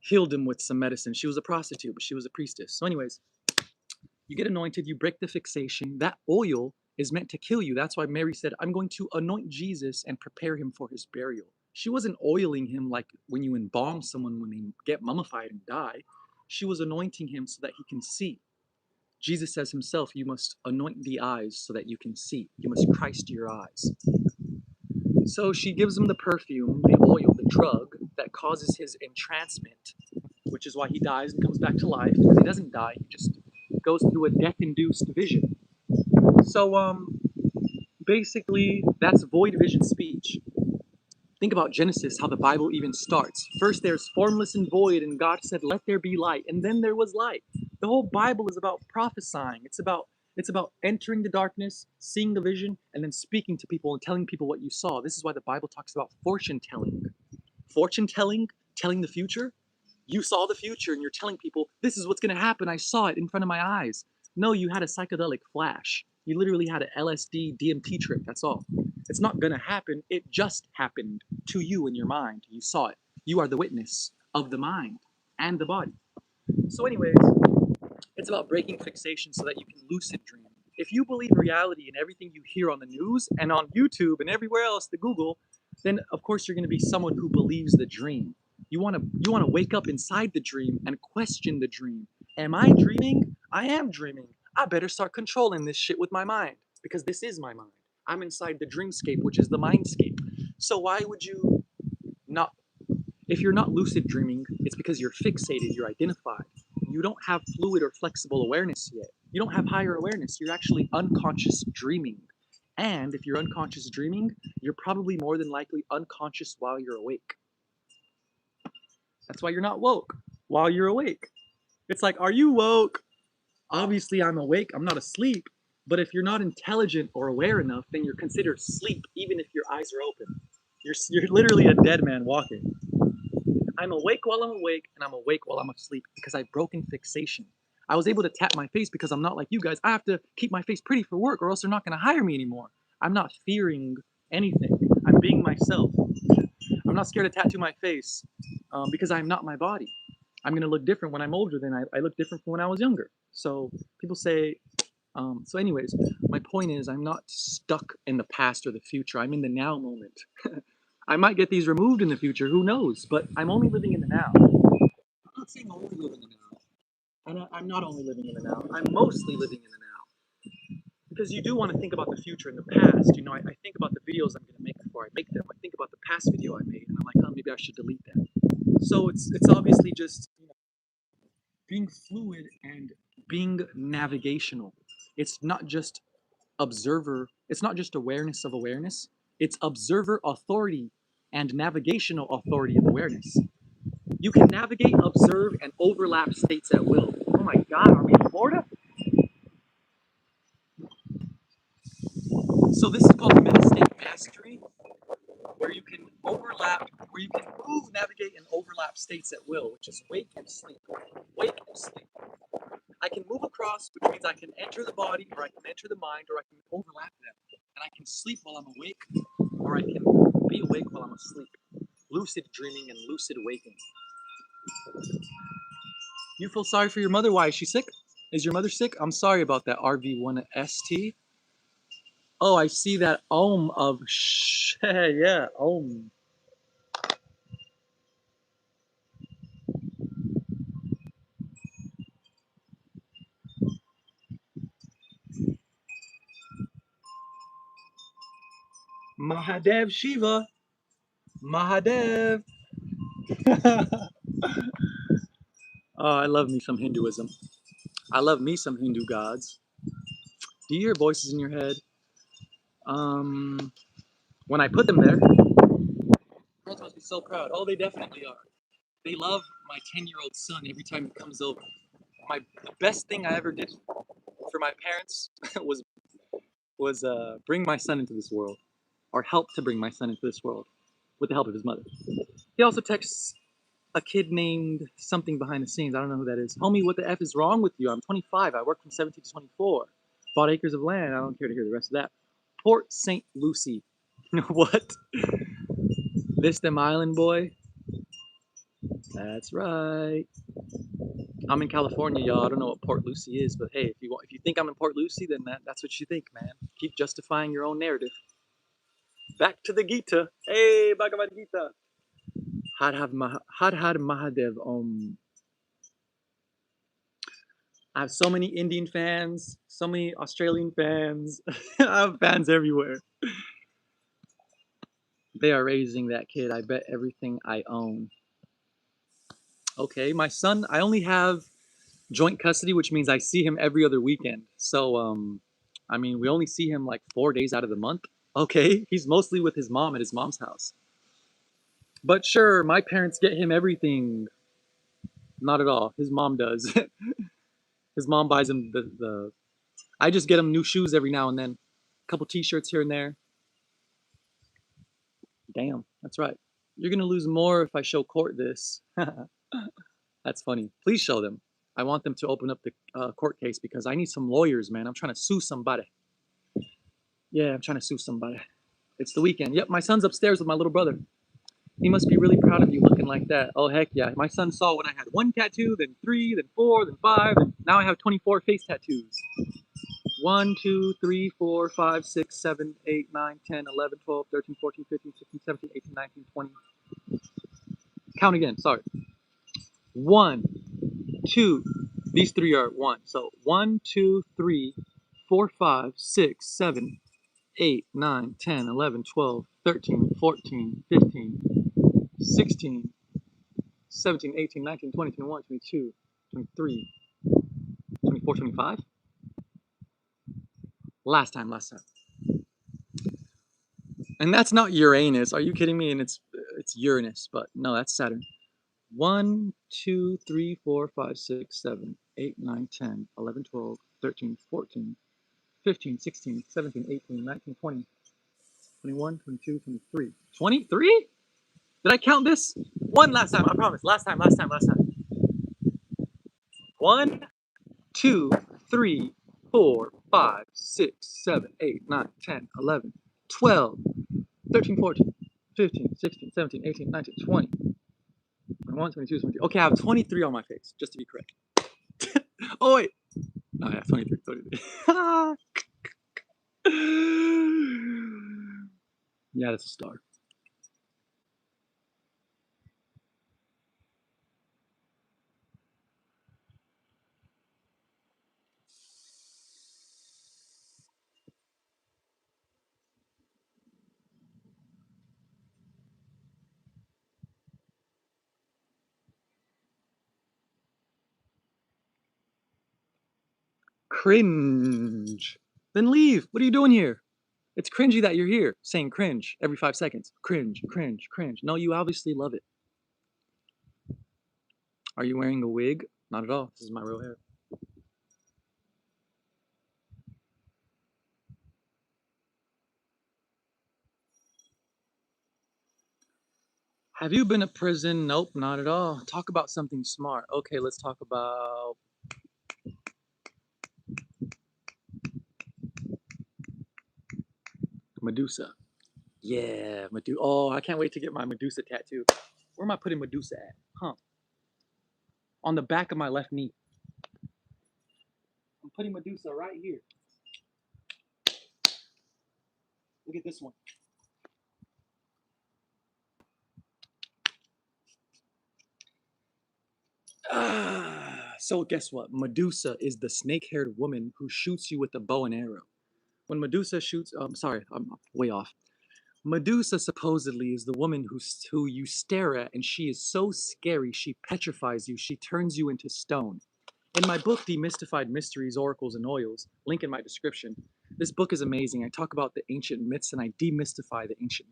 healed him with some medicine. She was a prostitute, but she was a priestess. So, anyways, you get anointed, you break the fixation. That oil is meant to kill you. That's why Mary said, I'm going to anoint Jesus and prepare him for his burial. She wasn't oiling him like when you embalm someone when they get mummified and die. She was anointing him so that he can see. Jesus says himself, you must anoint the eyes so that you can see. You must Christ your eyes. So she gives him the perfume, the oil, the drug that causes his entrancement, which is why he dies and comes back to life. Because he doesn't die, he just goes through a death-induced vision. So basically, that's void vision speech. Think about Genesis, how the Bible even starts. First, there's formless and void, and God said, "Let there be light," and then there was light. The whole Bible is about prophesying. It's about entering the darkness, seeing the vision, and then speaking to people and telling people what you saw. This is why the Bible talks about fortune telling. Fortune telling, telling the future. You saw the future, and you're telling people, "This is what's going to happen. I saw it in front of my eyes." No, you had a psychedelic flash. You literally had an LSD DMT trip. That's all. It's not gonna happen. It just happened to you in your mind. You saw it. You are the witness of the mind and the body. So, anyways, it's about breaking fixation so that you can lucid dream. If you believe reality in everything you hear on the news and on YouTube and everywhere else, the Google, then of course you're going to be someone who believes the dream. You want to wake up inside the dream and question the dream. Am I dreaming? I am dreaming. I better start controlling this shit with my mind because this is my mind. I'm inside the dreamscape, which is the mindscape. So why would you not, if you're not lucid dreaming, it's because you're fixated, you're identified. You don't have fluid or flexible awareness yet. You don't have higher awareness. You're actually unconscious dreaming. And if you're unconscious dreaming, you're probably more than likely unconscious while you're awake. That's why you're not woke while you're awake. It's like, are you woke? Obviously, I'm awake. I'm not asleep. But if you're not intelligent or aware enough, then you're considered asleep, even if your eyes are open. You're literally a dead man walking. I'm awake while I'm awake, and I'm awake while I'm asleep because I've broken fixation. I was able to tap my face because I'm not like you guys. I have to keep my face pretty for work, or else they're not going to hire me anymore. I'm not fearing anything. I'm being myself. I'm not scared to tattoo my face because I'm not my body. I'm going to look different when I'm older than I look different from when I was younger. So people say, so anyways, my point is I'm not stuck in the past or the future. I'm in the now moment. I might get these removed in the future, who knows? But I'm only living in the now. I'm not saying I only live in the now. And I'm not only living in the now. I'm mostly living in the now. Because you do want to think about the future and the past. You know, I think about the videos I'm going to make before I make them. I think about the past video I made, and I'm like, oh, maybe I should delete that. So it's obviously just being fluid and being navigational. It's not just observer. It's not just awareness of awareness. It's observer authority and navigational authority of awareness. You can navigate, observe, and overlap states at will. Oh my God, are we in Florida? So this is called meta-state mastery, where you can overlap, where you can move, navigate, and overlap states at will, which is wake and sleep. Wake and sleep. I can move across, which means I can enter the body, or I can enter the mind, or I can overlap them. And I can sleep while I'm awake, or I can be awake while I'm asleep. Lucid dreaming and lucid waking. You feel sorry for your mother? Why is she sick? Is your mother sick? I'm sorry about that, RV1ST. Oh, I see that ohm of yeah, ohm. Mahadev Shiva. Mahadev. Oh, I love me some Hinduism. I love me some Hindu gods. Do you hear voices in your head? Um, when I put them there, parents must be so proud. Oh, they definitely are. They love my 10-year-old son every time he comes over. The best thing I ever did for my parents was bring my son into this world, or help to bring my son into this world, with the help of his mother. He also texts a kid named something behind the scenes. I don't know who that is. Homie, what the F is wrong with you? I'm 25. I work from 17 to 24. Bought acres of land. I don't care to hear the rest of that. Port St. Lucie. What? This them island boy? That's right. I'm in California, y'all. I don't know what Port Lucie is, but hey, if you think I'm in Port Lucie, then that's what you think, man. Keep justifying your own narrative. Back to the Gita. Hey, Bhagavad Gita. Had Mahadev. I have so many Indian fans, so many Australian fans. I have fans everywhere. They are raising that kid. I bet everything I own. Okay, my son, I only have joint custody, which means I see him every other weekend. So, I mean, we only see him like 4 days out of the month. Okay, he's mostly with his mom at his mom's house. But sure, my parents get him everything. Not at all. His mom does. His mom buys him the. I just get him new shoes every now and then, a couple T-shirts here and there. Damn, that's right. You're gonna lose more if I show court this. That's funny. Please show them. I want them to open up the court case because I need some lawyers, man. I'm trying to sue somebody. Yeah, I'm trying to sue somebody. It's the weekend. Yep, my son's upstairs with my little brother. He must be really proud of you looking like that. Oh, heck yeah. My son saw when I had 1 tattoo, then 3, then 4, then 5, and now I have 24 face tattoos. 1, 2, 3, 4, 5, 6, 7, 8, 9, 10, 11, 12, 13, 14, 15, 16, 17, 18, 19, 20. Count again, sorry. 1, 2, these 3 are 1. So 1, 2, 3, 4, 5, 6, 7, 8, 9, 10, 11, 12, 13, 14, 15, 16, 17, 18, 19, 20, 21, 22, 23, 24, 25. Last time. And that's not Uranus. Are you kidding me? And it's Uranus, but no, that's Saturn. 1, 2, 3, 4, 5, 6, 7, 8, 9, 10, 11, 12, 13, 14, 15, 16, 17, 18, 19, 20, 21, 22, 23. 23? Did I count this? One last time, I promise. Last time. 1, 2, 3, 4, 5, 6, 7, 8, 9, 10, 11, 12, 13, 14, 15, 16, 17, 18, 19, 20, 21, 22, 23. Okay, I have 23 on my face, just to be correct. Oh, wait. No, yeah, 23. Yeah, that's a star. Cringe. Then leave. What are you doing here? It's cringy that you're here saying cringe every 5 seconds. Cringe, cringe, cringe. No, you obviously love it. Are you wearing a wig? Not at all. This is my real hair. Have you been to prison? Nope, not at all. Talk about something smart. Okay, let's talk about Medusa. Yeah, Medusa. Oh, I can't wait to get my Medusa tattoo. Where am I putting Medusa at? Huh. On the back of my left knee. I'm putting Medusa right here. Look at this one. So guess what? Medusa is the snake-haired woman who shoots you with a bow and arrow. When Medusa shoots, sorry, I'm way off. Medusa supposedly is the woman who you stare at, and she is so scary, she petrifies you, she turns you into stone. In my book, Demystified Mysteries, Oracles, and Oils, link in my description, this book is amazing. I talk about the ancient myths and I demystify the ancient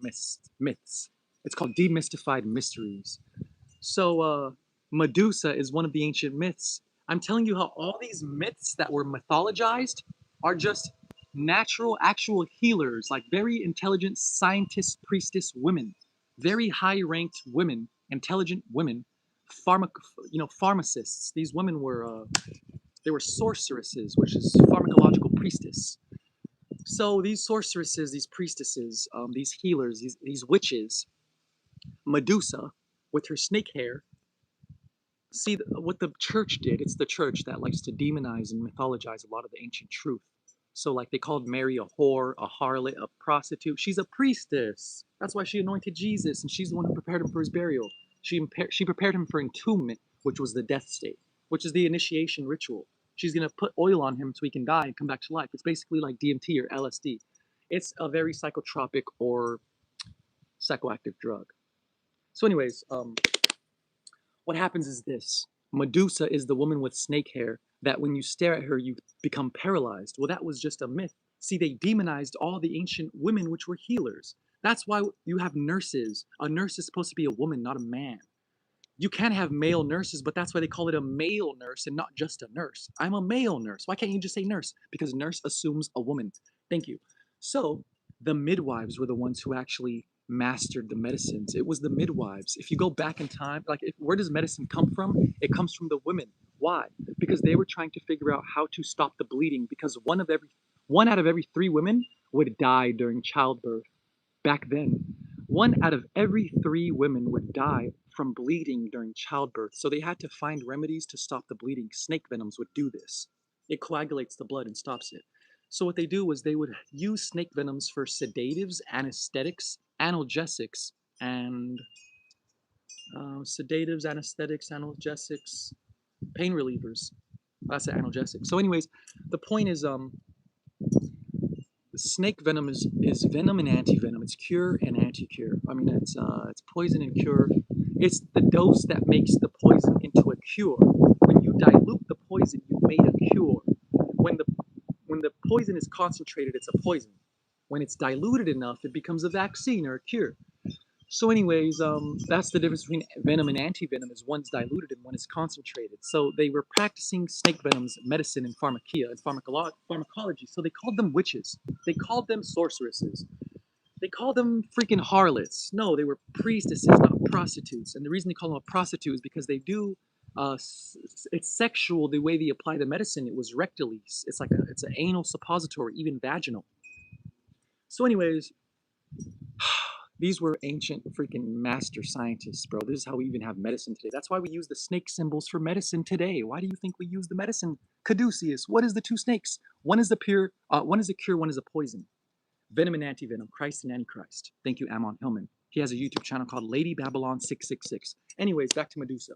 myths. It's called Demystified Mysteries. So, Medusa is one of the ancient myths. I'm telling you how all these myths that were mythologized are just natural, actual healers, like very intelligent scientist, priestess women, very high-ranked women, intelligent women, pharmacists. These women were they were sorceresses, which is pharmacological priestess. So these sorceresses, these priestesses, these healers, these witches, Medusa, with her snake hair. See, what the church did, it's the church that likes to demonize and mythologize a lot of the ancient truth. So, like, they called Mary a whore, a harlot, a prostitute. She's a priestess. That's why she anointed Jesus, and she's the one who prepared him for his burial. She prepared him for entombment, which was the death state, which is the initiation ritual. She's going to put oil on him so he can die and come back to life. It's basically like DMT or LSD. It's a very psychotropic or psychoactive drug. So, anyways, what happens is this. Medusa is the woman with snake hair that when you stare at her, you become paralyzed. Well, that was just a myth. See, they demonized all the ancient women, which were healers. That's why you have nurses. A nurse is supposed to be a woman, not a man. You can have male nurses, but that's why they call it a male nurse and not just a nurse. I'm a male nurse. Why can't you just say nurse? Because nurse assumes a woman. Thank you. So the midwives were the ones who actually mastered the medicines. It was the midwives. If you go back in time, like where does medicine come from? It comes from the women. Why? Because they were trying to figure out how to stop the bleeding because one out of every 3 women would die during childbirth back then. One out of every 3 women would die from bleeding during childbirth. So they had to find remedies to stop the bleeding. Snake venoms would do this. It coagulates the blood and stops it. So what they do was they would use snake venoms for sedatives, anesthetics, analgesics, and sedatives, anesthetics, analgesics, pain relievers. That's an analgesic. So, anyways, the point is, snake venom is venom and anti-venom. It's cure and anti-cure. I mean, it's poison and cure. It's the dose that makes the poison into a cure. When you dilute the poison, you made a cure. When the poison is concentrated, it's a poison. When it's diluted enough, it becomes a vaccine or a cure. So, anyways, that's the difference between venom and anti-venom. Is one's diluted and one is concentrated. So they were practicing snake venom's medicine in pharmakia and pharmacology. So they called them witches. They called them sorceresses. They called them freaking harlots. No, they were priestesses, not prostitutes. And the reason they call them a prostitute is because they do. It's sexual the way they apply the medicine. It was rectally. It's an anal suppository, even vaginal. So, anyways, these were ancient freaking master scientists, bro. This is how we even have medicine today. That's why we use the snake symbols for medicine today. Why do you think we use the medicine? Caduceus. What is the 2 snakes? One is the pure, one is a cure, one is a poison. Venom and anti-venom, Christ and Antichrist. Thank you, Ammon Hillman. He has a YouTube channel called Lady Babylon 666. Anyways, back to Medusa.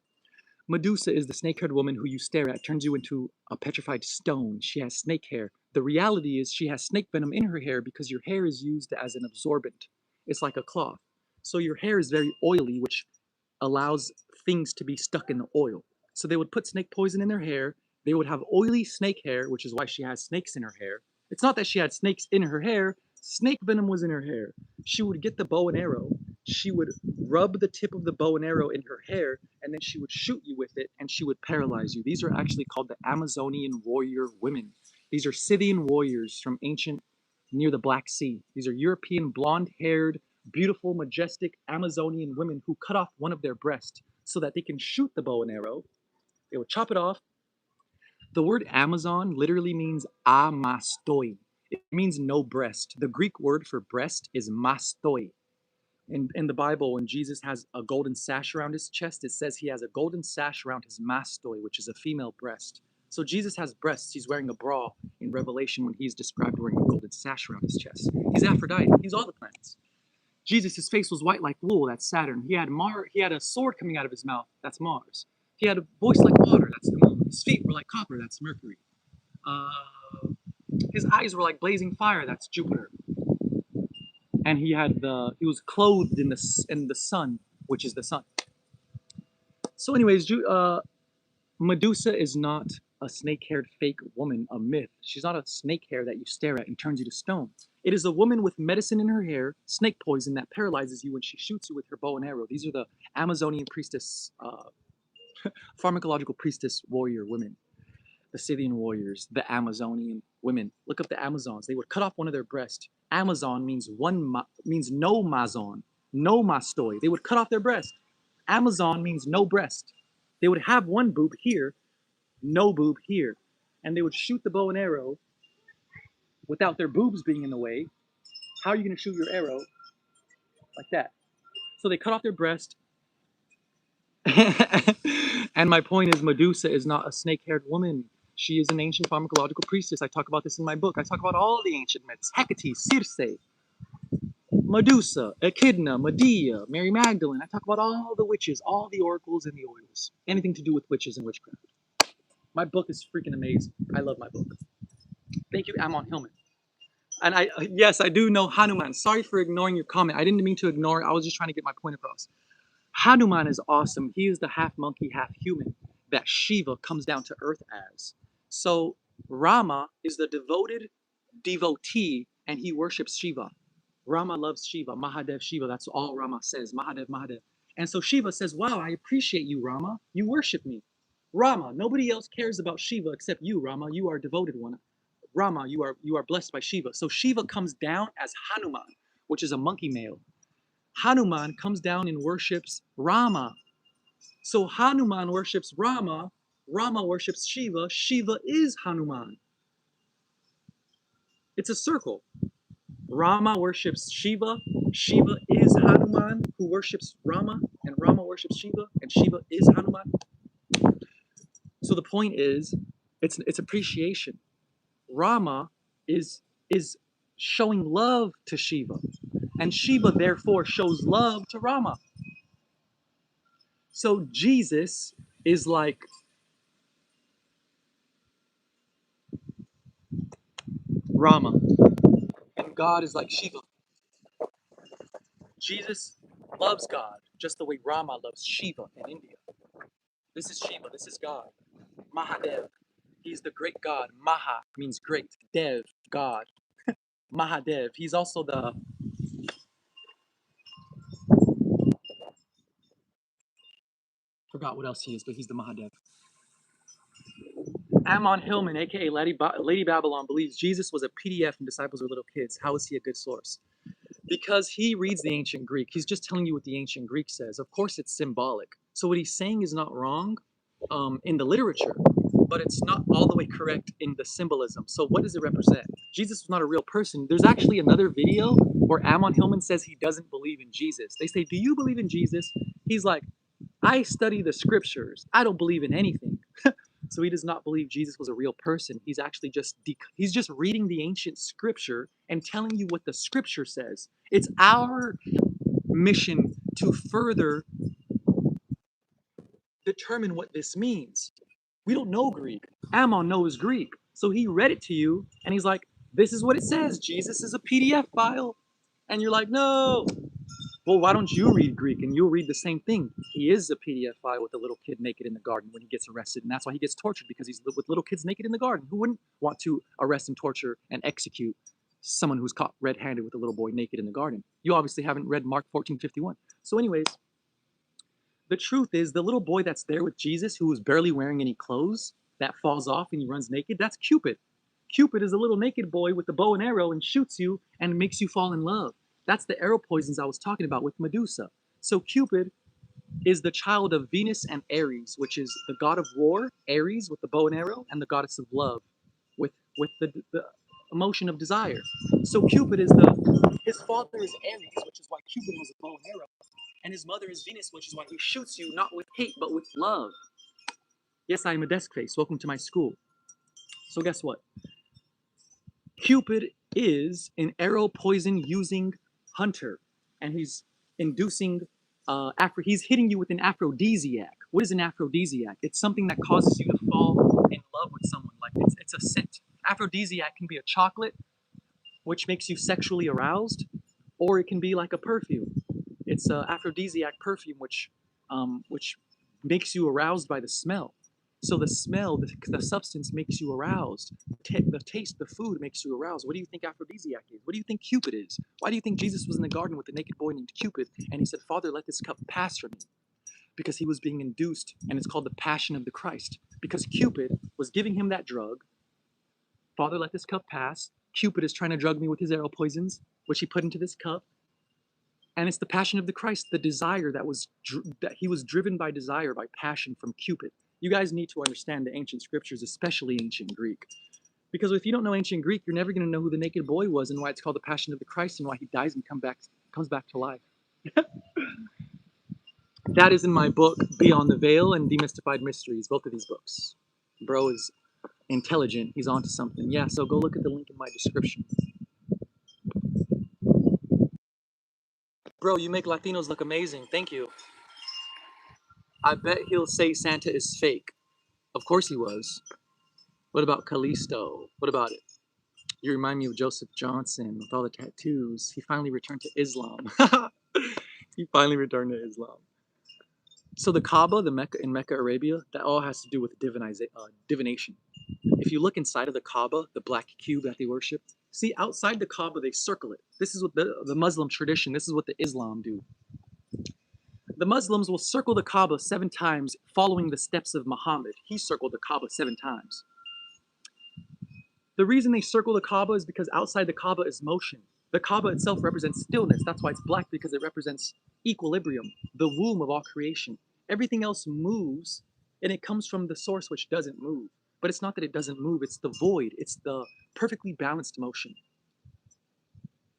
Medusa is the snake-haired woman who you stare at, turns you into a petrified stone. She has snake hair. The reality is she has snake venom in her hair because your hair is used as an absorbent. It's like a cloth. So your hair is very oily, which allows things to be stuck in the oil. So they would put snake poison in their hair. They would have oily snake hair, which is why she has snakes in her hair. It's not that she had snakes in her hair. Snake venom was in her hair. She would get the bow and arrow. She would rub the tip of the bow and arrow in her hair, and then she would shoot you with it, and she would paralyze you. These are actually called the Amazonian warrior women. These are Scythian warriors from ancient near the Black Sea. These are European blonde-haired, beautiful, majestic Amazonian women who cut off one of their breasts so that they can shoot the bow and arrow. They would chop it off. The word Amazon literally means amastoi. It means no breast. The Greek word for breast is mastoi. In the Bible, when Jesus has a golden sash around his chest, it says he has a golden sash around his mastoi, which is a female breast. So Jesus has breasts. He's wearing a bra in Revelation when he's described wearing a golden sash around his chest. He's Aphrodite. He's all the planets. Jesus, his face was white like wool. That's Saturn. He had a sword coming out of his mouth. That's Mars. He had a voice like water. That's the moon. His feet were like copper. That's Mercury. Uh, his eyes were like blazing fire. That's Jupiter. And he was clothed in the sun, which is the sun. So, anyways, Medusa is not a snake-haired fake woman, a myth. She's not a snake hair that you stare at and turns you to stone. It is a woman with medicine in her hair, snake poison that paralyzes you when she shoots you with her bow and arrow. These are the Amazonian priestess, pharmacological priestess warrior women. The Scythian warriors, the Amazonian women. Look up the Amazons. They would cut off one of their breasts. Amazon means means no mazon, no mastoi. They would cut off their breast. Amazon means no breast. They would have one boob here, no boob here, and they would shoot the bow and arrow without their boobs being in the way. How are you going to shoot your arrow like that? So they cut off their breast. And my point is, Medusa is not a snake-haired woman. She is an ancient pharmacological priestess. I talk about this in my book. I talk about all the ancient myths. Hecate, Circe, Medusa, Echidna, Medea, Mary Magdalene. I talk about all the witches, all the oracles and the oils. Anything to do with witches and witchcraft. My book is freaking amazing. I love my book. Thank you, Ammon Hillman. And yes, I do know Hanuman. Sorry for ignoring your comment. I didn't mean to ignore it. I was just trying to get my point across. Hanuman is awesome. He is the half monkey, half human that Shiva comes down to earth as. So Rama is the devoted devotee and he worships Shiva. Rama loves Shiva, Mahadev Shiva. That's all Rama says, Mahadev, Mahadev. And so Shiva says, wow, I appreciate you, Rama. You worship me. Rama, nobody else cares about Shiva except you, Rama. You are a devoted one. Rama, you are blessed by Shiva. So Shiva comes down as Hanuman, which is a monkey male. Hanuman comes down and worships Rama. So Hanuman worships Rama. Rama worships Shiva. Shiva is Hanuman. It's a circle. Rama worships Shiva. Shiva is Hanuman, who worships Rama, and Rama worships Shiva, and Shiva is Hanuman. So the point is, it's appreciation. Rama is showing love to Shiva, and Shiva therefore shows love to Rama. So Jesus is like Rama, and God is like Shiva. Jesus loves God just the way Rama loves Shiva in India. This is Shiva, this is God. Mahadev, he's the great God. Maha means great. Dev, God. Mahadev, he's also the, forgot what else he is, but he's the Mahadev. Ammon Hillman, aka Lady Babylon, believes Jesus was a PDF and disciples were little kids. How is he a good source? Because he reads the ancient Greek. He's just telling you what the ancient Greek says. Of course, it's symbolic. So what he's saying is not wrong in the literature, but it's not all the way correct in the symbolism. So what does it represent? Jesus was not a real person. There's actually another video where Ammon Hillman says he doesn't believe in Jesus. They say, do you believe in Jesus? He's like, I study the scriptures. I don't believe in anything. So he does not believe Jesus was a real person. He's actually he's just reading the ancient scripture and telling you what the scripture says. It's our mission to further determine what this means. We don't know Greek. Ammon knows Greek. So he read it to you and he's like, this is what it says. Jesus is a PDF file. And you're like, no. Well, why don't you read Greek and you'll read the same thing? He is a PDF file with a little kid naked in the garden when he gets arrested, and that's why he gets tortured, because he's with little kids naked in the garden. Who wouldn't want to arrest and torture and execute someone who's caught red-handed with a little boy naked in the garden? You obviously haven't read Mark 14:51. So anyways, the truth is the little boy that's there with Jesus who is barely wearing any clothes, that falls off and he runs naked, that's Cupid. Cupid is a little naked boy with the bow and arrow and shoots you and makes you fall in love. That's the arrow poisons I was talking about with Medusa. So Cupid is the child of Venus and Ares, which is the god of war, Ares with the bow and arrow, and the goddess of love with the emotion of desire. So Cupid is his father is Ares, which is why Cupid has a bow and arrow, and his mother is Venus, which is why he shoots you not with hate but with love. Yes, I am a desk face. Welcome to my school. So guess what? Cupid is an arrow poison using hunter, and he's inducing he's hitting you with an aphrodisiac. What is an aphrodisiac? It's something that causes you to fall in love with someone. Like it's a scent. Aphrodisiac can be a chocolate, which makes you sexually aroused, or it can be like a perfume. It's an aphrodisiac perfume, which makes you aroused by the smell. So the smell, the substance makes you aroused. The taste, the food makes you aroused. What do you think aphrodisiac is? What do you think Cupid is? Why do you think Jesus was in the garden with a naked boy named Cupid and he said, Father, let this cup pass from me? Because he was being induced, and it's called the passion of the Christ. Because Cupid was giving him that drug. Father, let this cup pass. Cupid is trying to drug me with his arrow poisons, which he put into this cup. And it's the passion of the Christ, the desire that he was driven by desire, by passion from Cupid. You guys need to understand the ancient scriptures, especially ancient Greek. Because if you don't know ancient Greek, you're never going to know who the naked boy was and why it's called the passion of the Christ and why he dies and comes back to life. That is in my book, Beyond the Veil and Demystified Mysteries, both of these books. Bro is intelligent. He's onto something. Yeah, so go look at the link in my description. Bro, you make Latinos look amazing. Thank you. I bet he'll say Santa is fake. Of course he was. What about Callisto? What about it? You remind me of Joseph Johnson with all the tattoos. He finally returned to Islam. He finally returned to Islam. So the Kaaba, the Mecca in Mecca, Arabia, that all has to do with divination. If you look inside of the Kaaba, the black cube that they worship, see outside the Kaaba they circle it. This is what the Muslim tradition, this is what the Islam do. The Muslims will circle the Kaaba 7 times following the steps of Muhammad. He circled the Kaaba 7 times. The reason they circle the Kaaba is because outside the Kaaba is motion. The Kaaba itself represents stillness. That's why it's black, because it represents equilibrium, the womb of all creation. Everything else moves And it comes from the source which doesn't move. But it's not that it doesn't move, it's the void, it's the perfectly balanced motion.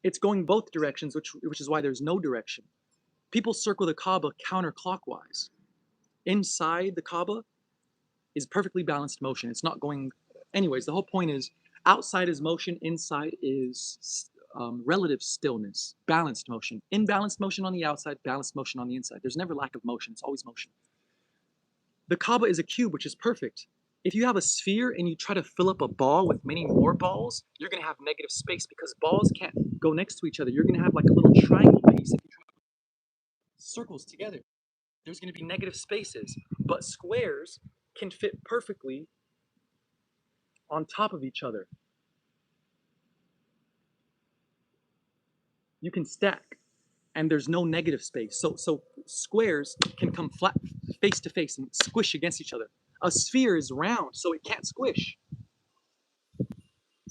It's going both directions, which is why there's no direction. People circle the Kaaba counterclockwise. Inside the Kaaba is perfectly balanced motion. It's not going. Anyways, the whole point is outside is motion, inside is relative stillness, balanced motion. Imbalanced motion on the outside, balanced motion on the inside. There's never lack of motion, it's always motion. The Kaaba is a cube, which is perfect. If you have a sphere and you try to fill up a ball with many more balls, you're going to have negative space because balls can't go next to each other. You're going to have like a little triangle piece if you try to put circles together. There's going to be negative spaces, but squares can fit perfectly on top of each other. You can stack, and there's no negative space. So squares can come flat face to face and squish against each other. A sphere is round, so it can't squish.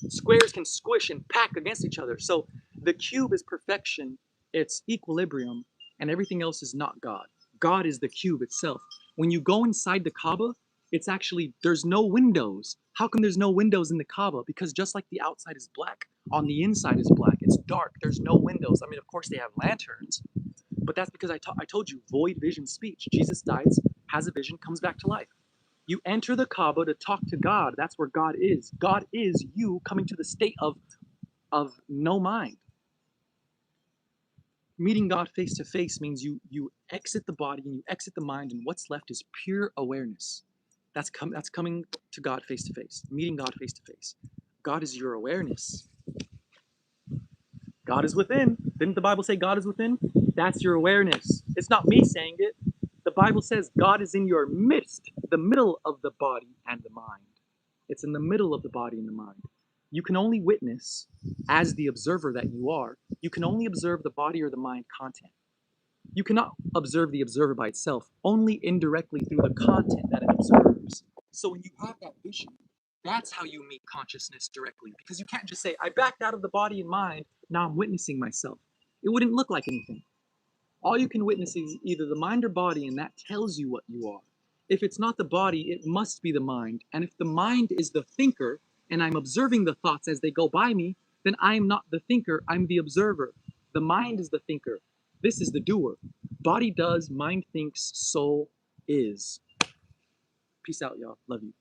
Squares can squish and pack against each other. So the cube is perfection, it's equilibrium, and everything else is not God. God is the cube itself. When you go inside the Kaaba, it's actually, there's no windows. How come there's no windows in the Kaaba? Because just like the outside is black, on the inside is black. It's dark. There's no windows. I mean, of course they have lanterns, but that's because I told you, void vision speech. Jesus dies, has a vision, comes back to life. You enter the Kaaba to talk to God. That's where God is. God is you coming to the state of no mind. Meeting God face to face means you exit the body and you exit the mind, and what's left is pure awareness. That's coming to God face to face, meeting God face to face. God is your awareness. God is within. Didn't the Bible say God is within? That's your awareness. It's not me saying it. The Bible says God is in your midst, the middle of the body and the mind. It's in the middle of the body and the mind. You can only witness as the observer that you are. You can only observe the body or the mind content. You cannot observe the observer by itself, only indirectly through the content that it observes. So when you have that vision, that's how you meet consciousness directly. Because you can't just say, I backed out of the body and mind, now I'm witnessing myself. It wouldn't look like anything. All you can witness is either the mind or body, and that tells you what you are. If it's not the body, it must be the mind. And if the mind is the thinker, and I'm observing the thoughts as they go by me, then I am not the thinker, I'm the observer. The mind is the thinker. This is the doer. Body does, mind thinks, soul is. Peace out, y'all. Love you.